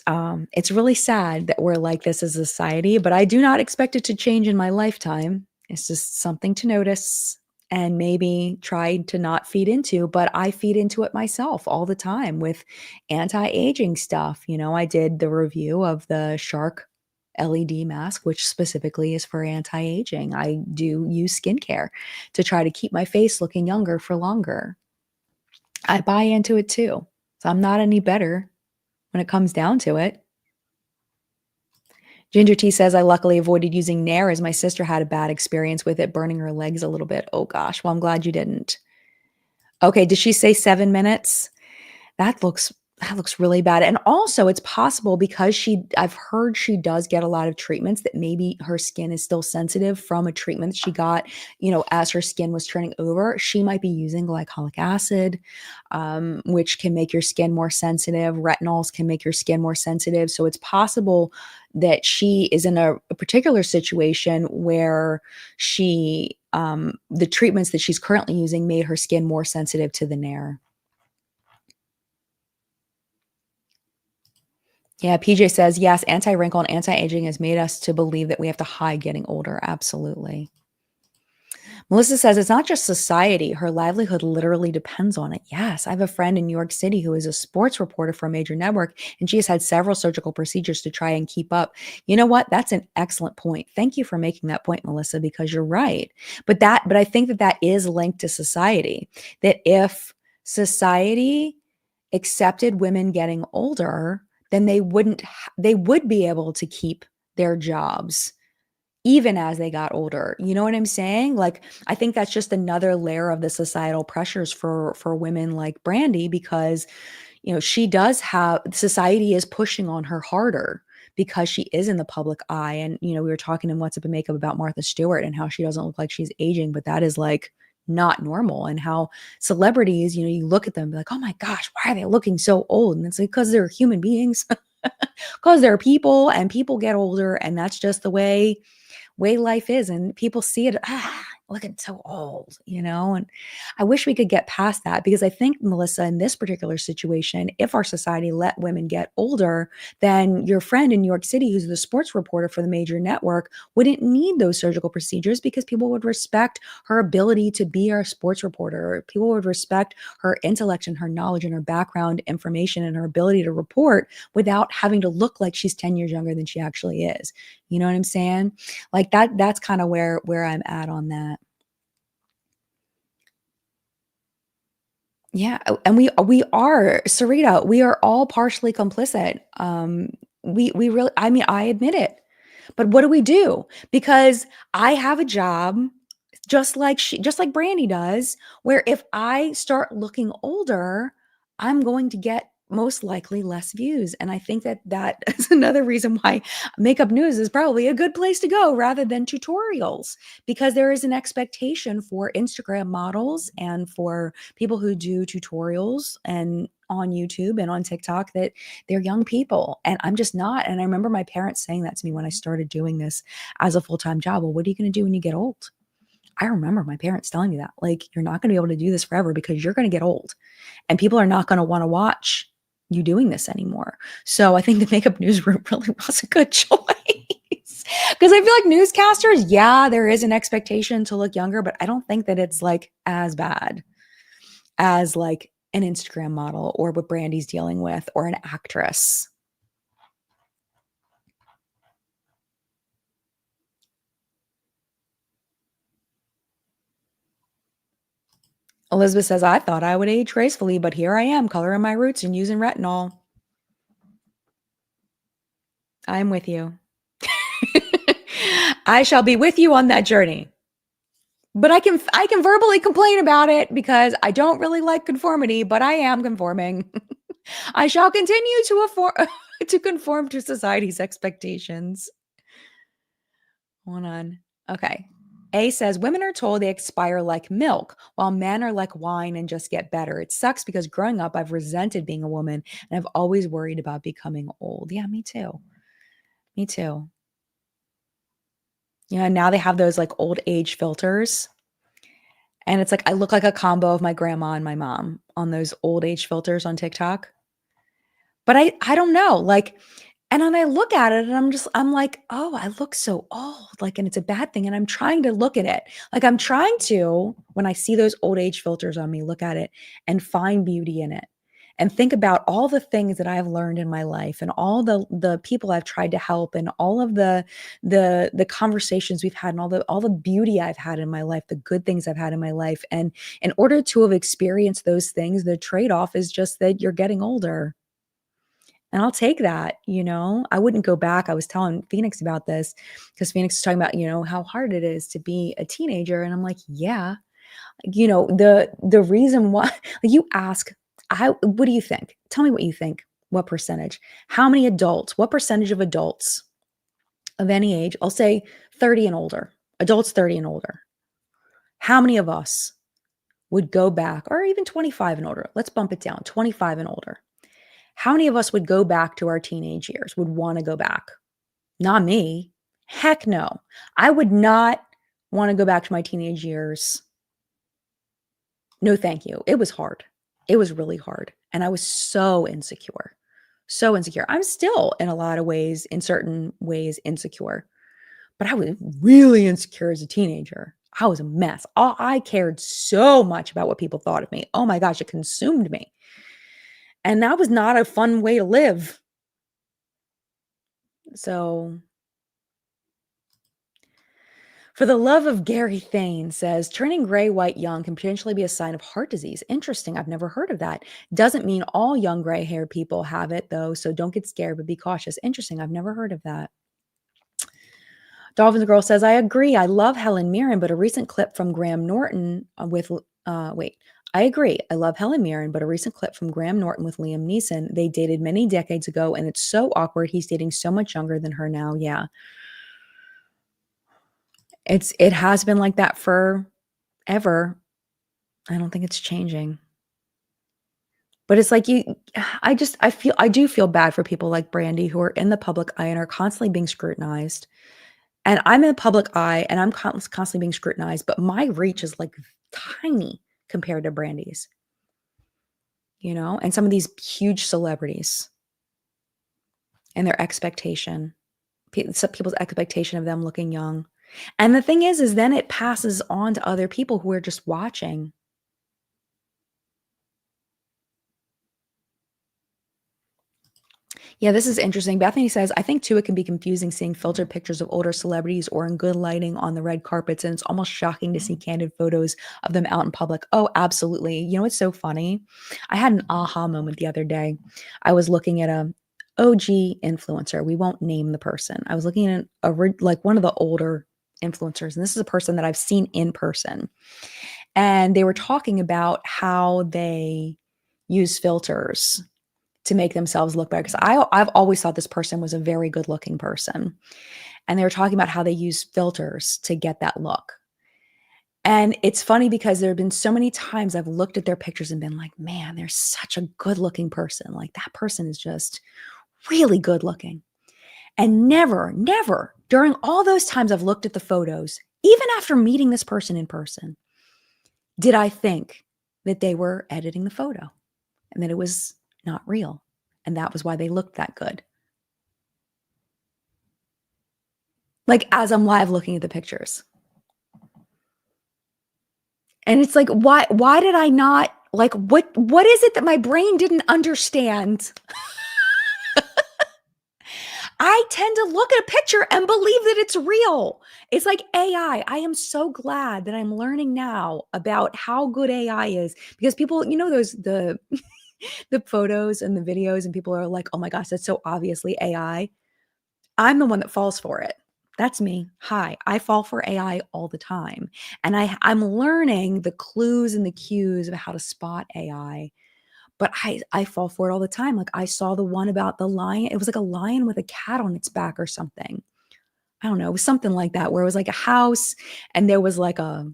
[SPEAKER 1] it's really sad that we're like this as a society, but I do not expect it to change in my lifetime. It's just something to notice and maybe try to not feed into, but I feed into it myself all the time with anti-aging stuff. I did the review of the Shark LED mask, which specifically is for anti-aging. I do use skincare to try to keep my face looking younger for longer. I buy into it too. So I'm not any better when it comes down to it. Ginger T says, I luckily avoided using Nair as my sister had a bad experience with it, burning her legs a little bit. Oh gosh. Well, I'm glad you didn't. Okay. Did she say 7 minutes? That looks really bad. And also it's possible because I've heard she does get a lot of treatments, that maybe her skin is still sensitive from a treatment she got, as her skin was turning over. She might be using glycolic acid, which can make your skin more sensitive. Retinols can make your skin more sensitive. So it's possible that she is in a particular situation where the treatments that she's currently using made her skin more sensitive to the Nair. Yeah, PJ says, yes, anti-wrinkle and anti-aging has made us to believe that we have to hide getting older. Absolutely. Melissa says, it's not just society. Her livelihood literally depends on it. Yes, I have a friend in New York City who is a sports reporter for a major network, and she has had several surgical procedures to try and keep up. You know what? That's an excellent point. Thank you for making that point, Melissa, because you're right. But I think that is linked to society, that if society accepted women getting older, then they would be able to keep their jobs even as they got older. You know what I'm saying? Like, I think that's just another layer of the societal pressures for women like Brandi, because, society is pushing on her harder because she is in the public eye. And, we were talking in What's Up in Makeup about Martha Stewart and how she doesn't look like she's aging, but that is like not normal. And how celebrities, you look at them and be like, oh my gosh, why are they looking so old? And it's like, because they're human beings. because they're people and people get older, and that's just the way life is, and people see it, looking so old, and I wish we could get past that, because I think, Melissa, in this particular situation, if our society let women get older, then your friend in New York City, who's the sports reporter for the major network, wouldn't need those surgical procedures, because people would respect her ability to be our sports reporter, or people would respect her intellect and her knowledge and her background information and her ability to report without having to look like she's 10 years younger than she actually is. You know what I'm saying? Like that's kind of where I'm at on that. Yeah, and we are, Sarita, we are all partially complicit. We really, I mean, I admit it. But what do we do? Because I have a job just like Brandi does, where if I start looking older, I'm going to get most likely less views. And I think that is another reason why makeup news is probably a good place to go rather than tutorials, because there is an expectation for Instagram models and for people who do tutorials and on YouTube and on TikTok that they're young people, and I'm just not. And I remember my parents saying that to me when I started doing this as a full-time job. Well, what are you going to do when you get old? I remember my parents telling me that, like, you're not going to be able to do this forever because you're going to get old and people are not going to want to watch you doing this anymore. So I think the makeup newsroom really was a good choice. Because I feel like newscasters, yeah, there is an expectation to look younger, but I don't think that it's like as bad as like an Instagram model or what Brandi's dealing with or an actress. Elizabeth says, I thought I would age gracefully, but here I am, coloring my roots and using retinol. I'm with you. I shall be with you on that journey. But I can verbally complain about it because I don't really like conformity, but I am conforming. I shall continue to conform to society's expectations. Hold on. Okay. A says women are told they expire like milk, while men are like wine and just get better. It sucks because growing up, I've resented being a woman and I've always worried about becoming old. Yeah, me too. Me too. Yeah, now they have those like old age filters. And it's like I look like a combo of my grandma and my mom on those old age filters on TikTok. But I don't know, like, and then I look at it and I'm like, "Oh, I look so old," like, and it's a bad thing, and I'm trying to look at it. Like, I'm trying to, when I see those old age filters on me, look at it and find beauty in it, and think about all the things that I've learned in my life and all the people I've tried to help and all of the conversations we've had and all the beauty I've had in my life, the good things I've had in my life, and in order to have experienced those things, the trade-off is just that you're getting older. And I'll take that, I wouldn't go back. I was telling Phoenix about this because Phoenix is talking about, how hard it is to be a teenager. And I'm like, yeah, the reason why, like, you ask, what do you think? Tell me what you think. What percentage? How many adults? What percentage of adults of any age? I'll say 30 and older, adults 30 and older. How many of us would go back, or even 25 and older? Let's bump it down, 25 and older. How many of us would go back to our teenage years, would want to go back? Not me. Heck no. I would not want to go back to my teenage years. No, thank you. It was hard. It was really hard. And I was so insecure. So insecure. I'm still, in a lot of ways, in certain ways, insecure. But I was really insecure as a teenager. I was a mess. I cared so much about what people thought of me. Oh my gosh, it consumed me. And that was not a fun way to live. So, for the love of Gary Thane says, turning gray, white, young can potentially be a sign of heart disease. Interesting. I've never heard of that. Doesn't mean all young gray hair people have it, though. So don't get scared, but be cautious. Interesting. I've never heard of that. Dolphins Girl says, I agree. I love Helen Mirren, but a recent clip from Graham Norton I agree. I love Helen Mirren, but a recent clip from Graham Norton with Liam Neeson. They dated many decades ago, and it's so awkward. He's dating so much younger than her now. Yeah. It has been like that forever. I don't think it's changing. But it's like I do feel bad for people like Brandi who are in the public eye and are constantly being scrutinized. And I'm in the public eye and I'm constantly being scrutinized, but my reach is like tiny compared to Brandi's, and some of these huge celebrities and their expectation, people's expectation of them looking young. And the thing is then it passes on to other people who are just watching. Yeah, this is interesting. Bethany says, I think too, it can be confusing seeing filtered pictures of older celebrities or in good lighting on the red carpets. And it's almost shocking to see candid photos of them out in public. Oh, absolutely. You know, it's so funny. I had an aha moment the other day. I was looking at a OG influencer. We won't name the person. I was looking at like one of the older influencers. And this is a person that I've seen in person. And they were talking about how they use filters to make themselves look better. Because I've always thought this person was a very good looking person. And they were talking about how they use filters to get that look. And it's funny because there have been so many times I've looked at their pictures and been like, man, they're such a good looking person. Like that person is just really good looking. And never during all those times I've looked at the photos, even after meeting this person in person, did I think that they were editing the photo and that it was not real. And that was why they looked that good. Like as I'm live looking at the pictures. And it's like, why did I not, like, what is it that my brain didn't understand? I tend to look at a picture and believe that it's real. It's like AI. I am so glad that I'm learning now about how good AI is because people, the photos and the videos and people are like, oh my gosh, that's so obviously AI. I'm the one that falls for it. That's me. Hi, I fall for AI all the time. And I'm learning the clues and the cues of how to spot AI. But I fall for it all the time. Like I saw the one about the lion. It was like a lion with a cat on its back or something. I don't know. It was something like that where it was like a house and there was like a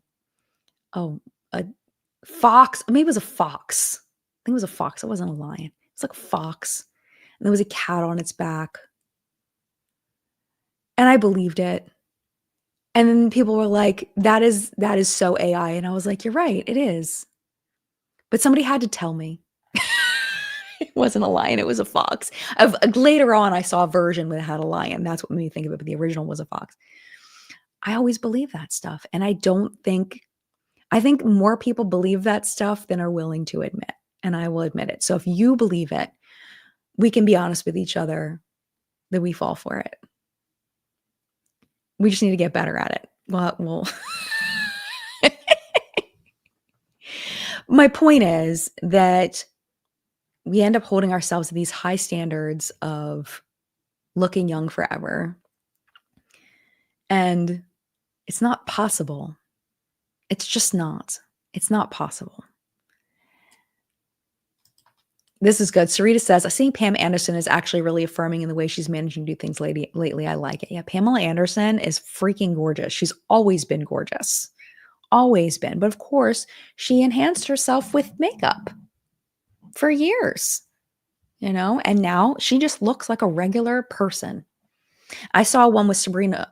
[SPEAKER 1] fox. Maybe it was a fox. I think it was a fox. It wasn't a lion. It was like a fox. And there was a cat on its back. And I believed it. And then people were like, that is so AI. And I was like, you're right, it is. But somebody had to tell me. It wasn't a lion, it was a fox. Later on, I saw a version that had a lion. That's what made me think of it, but the original was a fox. I always believe that stuff. And I think more people believe that stuff than are willing to admit. And I will admit it. So if you believe it, we can be honest with each other that we fall for it. We just need to get better at it. Well, my point is that we end up holding ourselves to these high standards of looking young forever. And it's not possible. It's just not. It's not possible. This is good. Sarita says, I think Pam Anderson is actually really affirming in the way she's managing to do things lately. I like it. Yeah, Pamela Anderson is freaking gorgeous. She's always been gorgeous. Always been. But of course, she enhanced herself with makeup for years, and now she just looks like a regular person. I saw one with Sabrina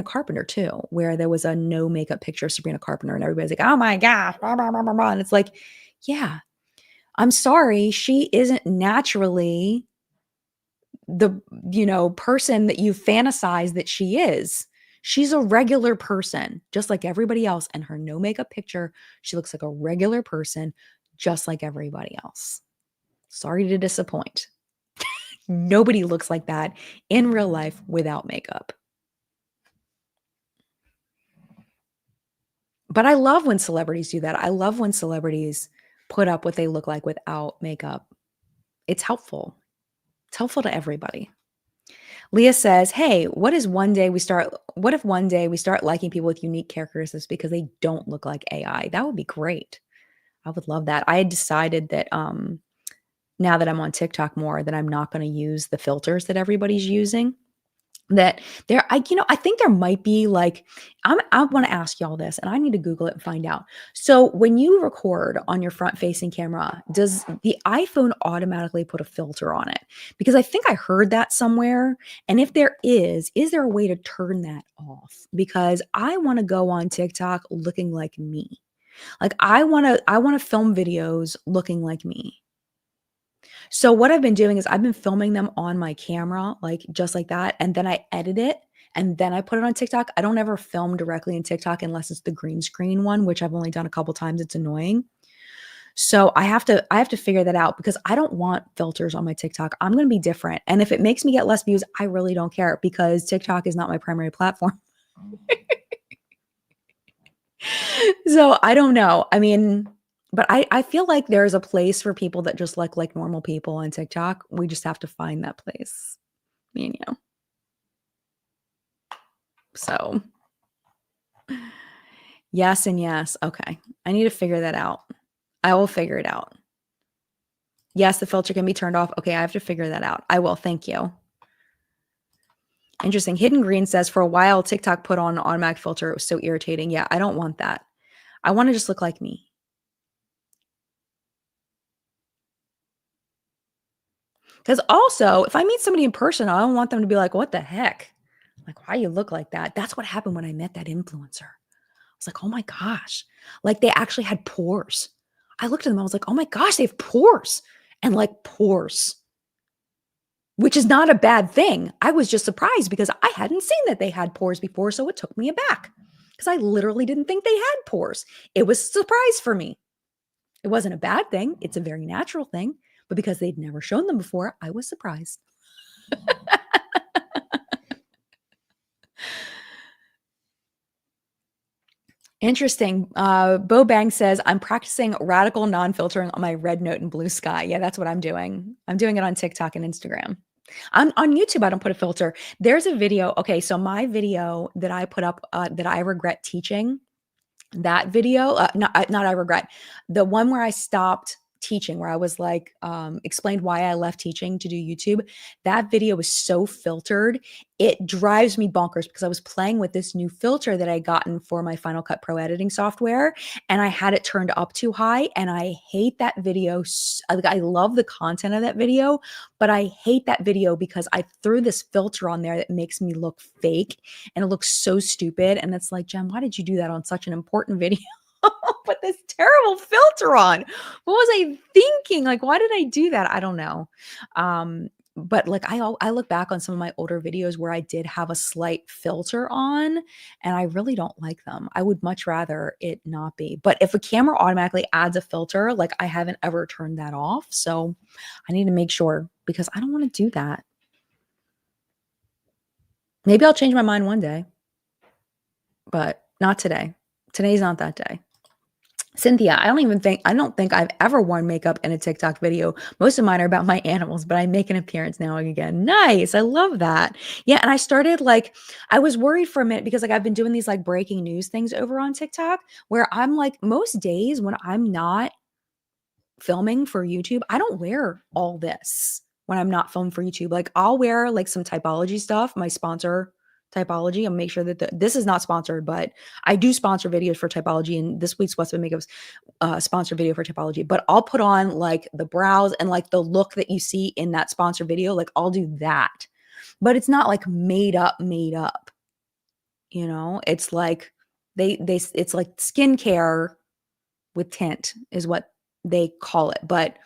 [SPEAKER 1] Carpenter too, where there was a no makeup picture of Sabrina Carpenter and everybody's like, oh my gosh, blah, blah, blah, blah, blah. And it's like, yeah, I'm sorry. She isn't naturally the, person that you fantasize that she is. She's a regular person, just like everybody else. And her no makeup picture, she looks like a regular person, just like everybody else. Sorry to disappoint. Nobody looks like that in real life without makeup. But I love when celebrities do that. I love when celebrities put up what they look like without makeup. It's helpful. It's helpful to everybody. Leah says, hey, what if one day we start liking people with unique characteristics because they don't look like AI? That would be great. I would love that. I had decided that now that I'm on TikTok more, that I'm not going to use the filters that everybody's using. that I think there might be like, I want to ask y'all this, and I need to Google it and find out. So when you record on your front facing camera, does the iPhone automatically put a filter on it? Because I think I heard that somewhere. And if there is there a way to turn that off? Because I want to go on TikTok looking like me. Like I want to film videos looking like me. So what I've been doing is I've been filming them on my camera, like just like that, and then I edit it and then I put it on TikTok. I don't ever film directly in TikTok unless it's the green screen one, which I've only done a couple times. It's annoying. So I have to figure that out because I don't want filters on my TikTok. I'm going to be different. And if it makes me get less views, I really don't care because TikTok is not my primary platform. So I don't know. I mean, but I feel like there's a place for people that just like normal people on TikTok. We just have to find that place. Me and you. So yes and yes. Okay. I need to figure that out. I will figure it out. Yes, the filter can be turned off. Okay, I have to figure that out. I will. Thank you. Interesting. Hidden Green says for a while TikTok put on an automatic filter. It was so irritating. Yeah, I don't want that. I want to just look like me. Because also, if I meet somebody in person, I don't want them to be like, what the heck? Like, why you look like that? That's what happened when I met that influencer. I was like, oh my gosh. Like they actually had pores. I looked at them, I was like, oh my gosh, they have pores. And like pores, which is not a bad thing. I was just surprised because I hadn't seen that they had pores before. So it took me aback because I literally didn't think they had pores. It was a surprise for me. It wasn't a bad thing. It's a very natural thing. But because they'd never shown them before, I was surprised. Interesting. Bo Bang says, I'm practicing radical non-filtering on my red note and blue sky. Yeah, that's what I'm doing. I'm doing it on TikTok and Instagram. I'm on YouTube. I don't put a filter. There's a video. Okay, so my video that I put up that I regret teaching, that video, not I regret, the one where I stopped teaching, where I was like, explained why I left teaching to do YouTube. That video was so filtered. It drives me bonkers because I was playing with this new filter that I gotten for my Final Cut Pro editing software, and I had it turned up too high. And I hate that video. Like, I love the content of that video, but I hate that video because I threw this filter on there that makes me look fake and it looks so stupid. And it's like, Jen, why did you do that on such an important video? Put this terrible filter on. What was I thinking? Like, why did I do that? I don't know. But like I look back on some of my older videos where I did have a slight filter on and I really don't like them. I would much rather it not be. But if a camera automatically adds a filter, like I haven't ever turned that off. So I need to make sure because I don't want to do that. Maybe I'll change my mind one day, but not today. Today's not that day. Cynthia, I don't think I've ever worn makeup in a TikTok video. Most of mine are about my animals, but I make an appearance now and again. Nice. I love that. Yeah. And I started like, I was worried for a minute because like I've been doing these like breaking news things over on TikTok where I'm like, most days when I'm not filming for YouTube, I don't wear all this when I'm not filming for YouTube. Like I'll wear like some typology stuff, my sponsor typology, and make sure that this is not sponsored, but I do sponsor videos for typology. And this week's What's Been Makeup's sponsor video for typology. But I'll put on like the brows and like the look that you see in that sponsor video. Like I'll do that, but it's not like made up. You know, it's like it's like skincare with tint is what they call it. But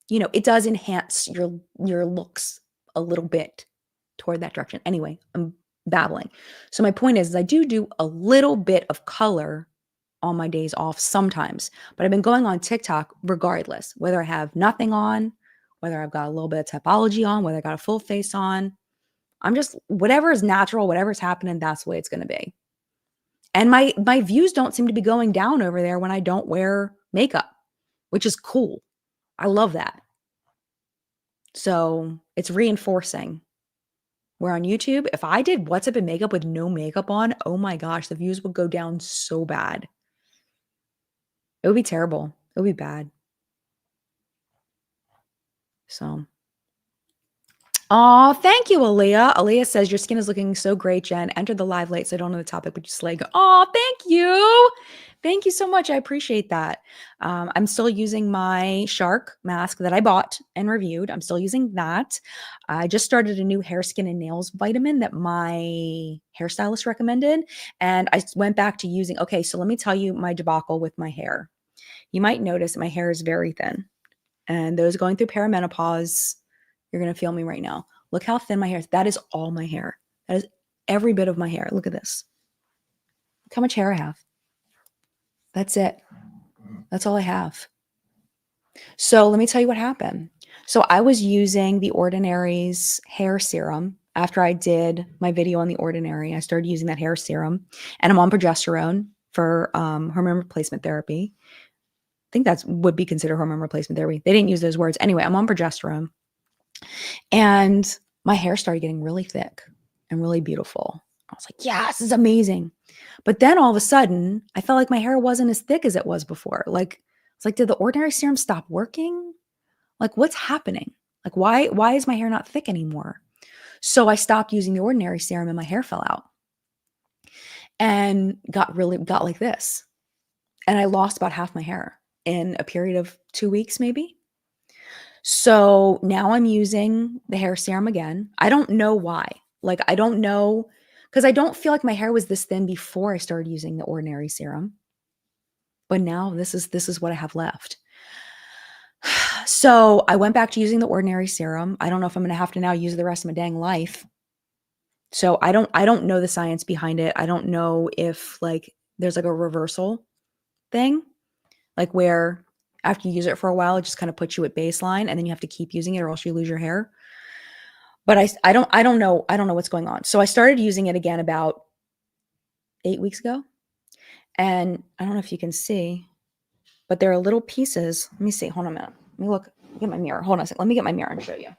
[SPEAKER 1] you know, it does enhance your looks a little bit toward that direction. Anyway, I'm babbling. So my point is I do a little bit of color on my days off sometimes, but I've been going on TikTok regardless, whether I have nothing on, whether I've got a little bit of typology on, whether I got a full face on. I'm just whatever is natural, whatever's happening, that's the way it's going to be. And my views don't seem to be going down over there when I don't wear makeup, which is cool. I love that. So it's reinforcing. Where on YouTube, if I did What's Up in Makeup with no makeup on, oh my gosh, the views would go down so bad. It would be terrible. It would be bad. So Oh, thank you, Aaliyah. Aaliyah says, your skin is looking so great, Jen. Enter the live late, so I don't know the topic, but just like, oh, thank you. Thank you so much. I appreciate that. I'm still using my Shark mask that I bought and reviewed. I'm still using that. I just started a new hair, skin, and nails vitamin that my hairstylist recommended. And I went back to using, okay, so let me tell you my debacle with my hair. You might notice my hair is very thin. And those going through perimenopause, you're going to feel me right now. Look how thin my hair is. That is all my hair. That is every bit of my hair. Look at this. Look how much hair I have. That's it. That's all I have. So let me tell you what happened. So I was using the Ordinary's hair serum after I did my video on the Ordinary. I started using that hair serum, and I'm on progesterone for hormone replacement therapy. I think that would be considered hormone replacement therapy. They didn't use those words. Anyway, I'm on progesterone. And my hair started getting really thick and really beautiful. I was like, yeah, this is amazing. But then all of a sudden, I felt like my hair wasn't as thick as it was before. Like, it's like, did the Ordinary serum stop working? Like, what's happening? Like, why is my hair not thick anymore? So I stopped using the Ordinary serum and my hair fell out and got like this. And I lost about half my hair in a period of 2 weeks, maybe. So now I'm using the hair serum again. I don't know why. Like, I don't know, because I don't feel like my hair was this thin before I started using the Ordinary serum. But now this is what I have left. So I went back to using the Ordinary serum. I don't know if I'm going to have to now use the rest of my dang life. So I don't know the science behind it. I don't know if like there's like a reversal thing, like where after you use it for a while, it just kind of puts you at baseline and then you have to keep using it or else you lose your hair. But I don't know what's going on. So I started using it again about 8 weeks ago. And I don't know if you can see, but there are little pieces. Let me see. Hold on a minute. Let me look. Get my mirror. Hold on a second. Let me get my mirror and show you.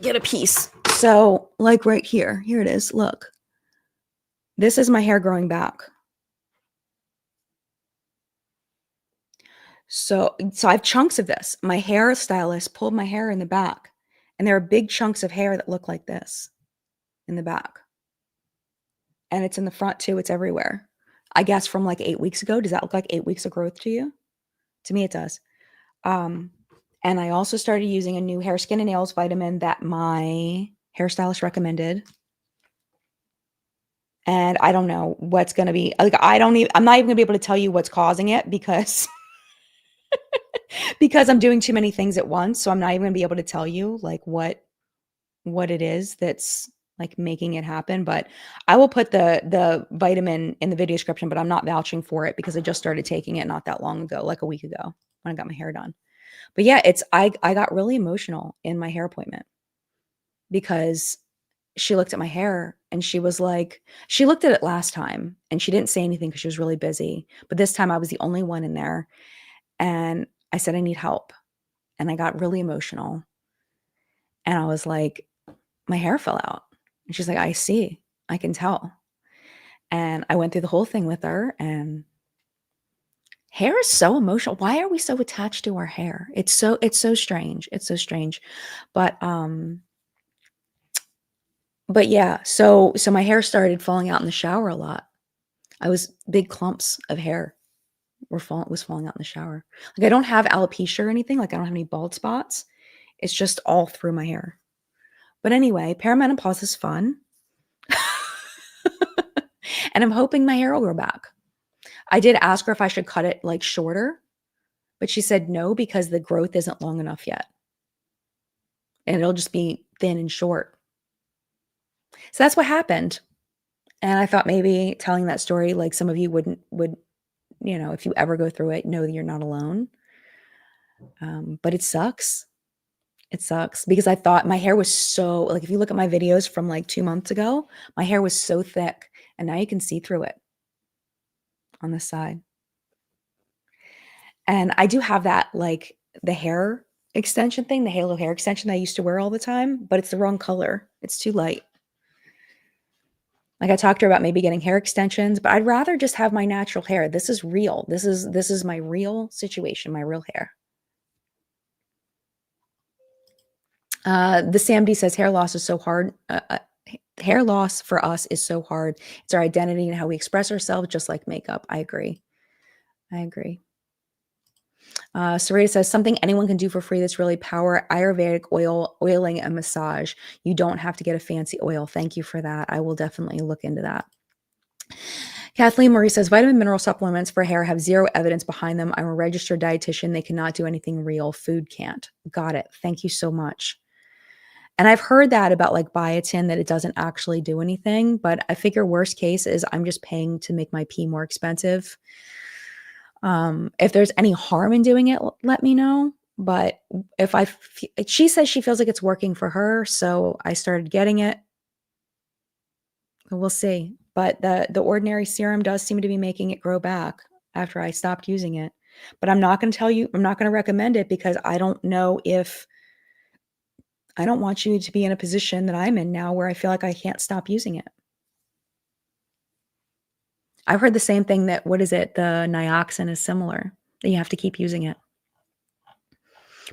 [SPEAKER 1] Get a piece. So like right here. Here it is. Look. This is my hair growing back. So I have chunks of this. My hairstylist pulled my hair in the back, and there are big chunks of hair that look like this in the back. And it's in the front too. It's everywhere. I guess from like 8 weeks ago. Does that look like 8 weeks of growth to you? To me, it does. And I also started using a new hair, skin, and nails vitamin that my hairstylist recommended. And I don't know what's going to be like. I'm not even gonna be able to tell you what's causing it because because I'm doing too many things at once. So I'm not even gonna be able to tell you like what it is that's like making it happen. But I will put the vitamin in the video description, but I'm not vouching for it because I just started taking it not that long ago, like a week ago when I got my hair done. But yeah, I got really emotional in my hair appointment because she looked at my hair and she was like, she looked at it last time and she didn't say anything because she was really busy. But this time I was the only one in there. And I said, I need help. And I got really emotional. And I was like, my hair fell out. And she's like, I see, I can tell. And I went through the whole thing with her, and hair is so emotional. Why are we so attached to our hair? It's so strange. It's so strange. But yeah, so my hair started falling out in the shower a lot. Big clumps of hair was falling out in the shower. Like I don't have alopecia or anything. Like I don't have any bald spots. It's just all through my hair. But anyway, perimenopause is fun. And I'm hoping my hair will grow back. I did ask her if I should cut it like shorter, but she said no because the growth isn't long enough yet. And it'll just be thin and short. So that's what happened. And I thought maybe telling that story, like some of you would, if you ever go through it, know that you're not alone. But it sucks. It sucks because I thought my hair was so, like, if you look at my videos from like 2 months ago, my hair was so thick and now you can see through it on this side. And I do have that, like the hair extension thing, the halo hair extension that I used to wear all the time, but it's the wrong color. It's too light. Like I talked to her about maybe getting hair extensions, but I'd rather just have my natural hair. This is real. This is my real situation, my real hair. The Sam D says hair loss is so hard. Hair loss for us is so hard. It's our identity and how we express ourselves, just like makeup. I agree. I agree. Sarita says something anyone can do for free that's really power Ayurvedic oiling and massage. You don't have to get a fancy oil. Thank you for that. I will definitely look into that. Kathleen Marie says vitamin mineral supplements for hair have zero evidence behind them. I'm a registered dietitian. They cannot do anything real. Food can't. Got it. Thank you so much. And I've heard that about like biotin, that it doesn't actually do anything. But I figure worst case is I'm just paying to make my pee more expensive. If there's any harm in doing it, let me know. But if she says she feels like it's working for her, so I started getting it. We'll see. But the ordinary serum does seem to be making it grow back after I stopped using it. But I'm not going to tell you, I'm not going to recommend it because I don't know if I don't want you to be in a position that I'm in now where I feel like I can't stop using it. I've heard the same thing that, what is it? The Nioxin is similar, that you have to keep using it.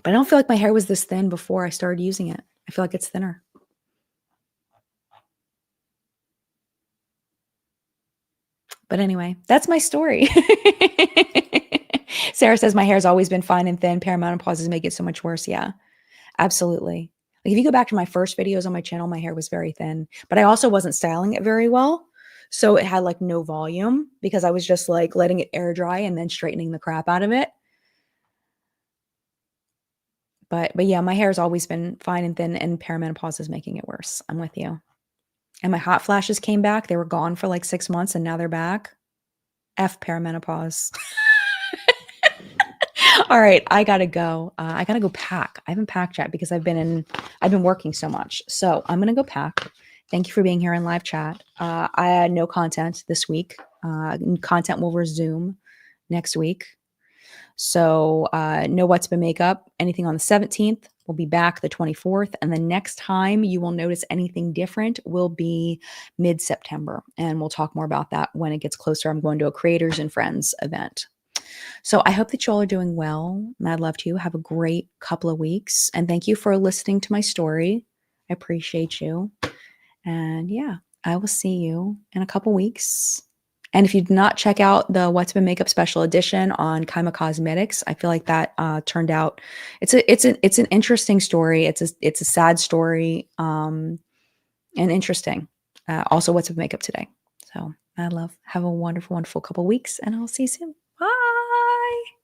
[SPEAKER 1] But I don't feel like my hair was this thin before I started using it. I feel like it's thinner. But anyway, that's my story. Sarah says my hair's always been fine and thin. Perimenopause make it so much worse. Yeah, absolutely. Like if you go back to my first videos on my channel, my hair was very thin, but I also wasn't styling it very well. So it had like no volume because I was just like letting it air dry and then straightening the crap out of it. But yeah, my hair's always been fine and thin, and perimenopause is making it worse. I'm with you. And my hot flashes came back. They were gone for like 6 months and now they're back. F perimenopause. All right, I gotta go. I gotta go pack. I haven't packed yet because I've been working so much. So I'm gonna go pack. Thank you for being here in live chat. I had no content this week. Content will resume next week. So no What's Been Makeup, anything on the 17th. We'll be back the 24th. And the next time you will notice anything different will be mid-September. And we'll talk more about that when it gets closer. I'm going to a Creators and Friends event. So I hope that you all are doing well. Mad love to you. Have a great couple of weeks. And thank you for listening to my story. I appreciate you. And yeah, I will see you in a couple weeks. And if you did not check out the What's Been Makeup special edition on Kaima Cosmetics, I feel like that turned out. It's an interesting story. It's a sad story, and interesting. Also, What's Been Makeup today. So I love. Have a wonderful, wonderful couple weeks, and I'll see you soon. Bye.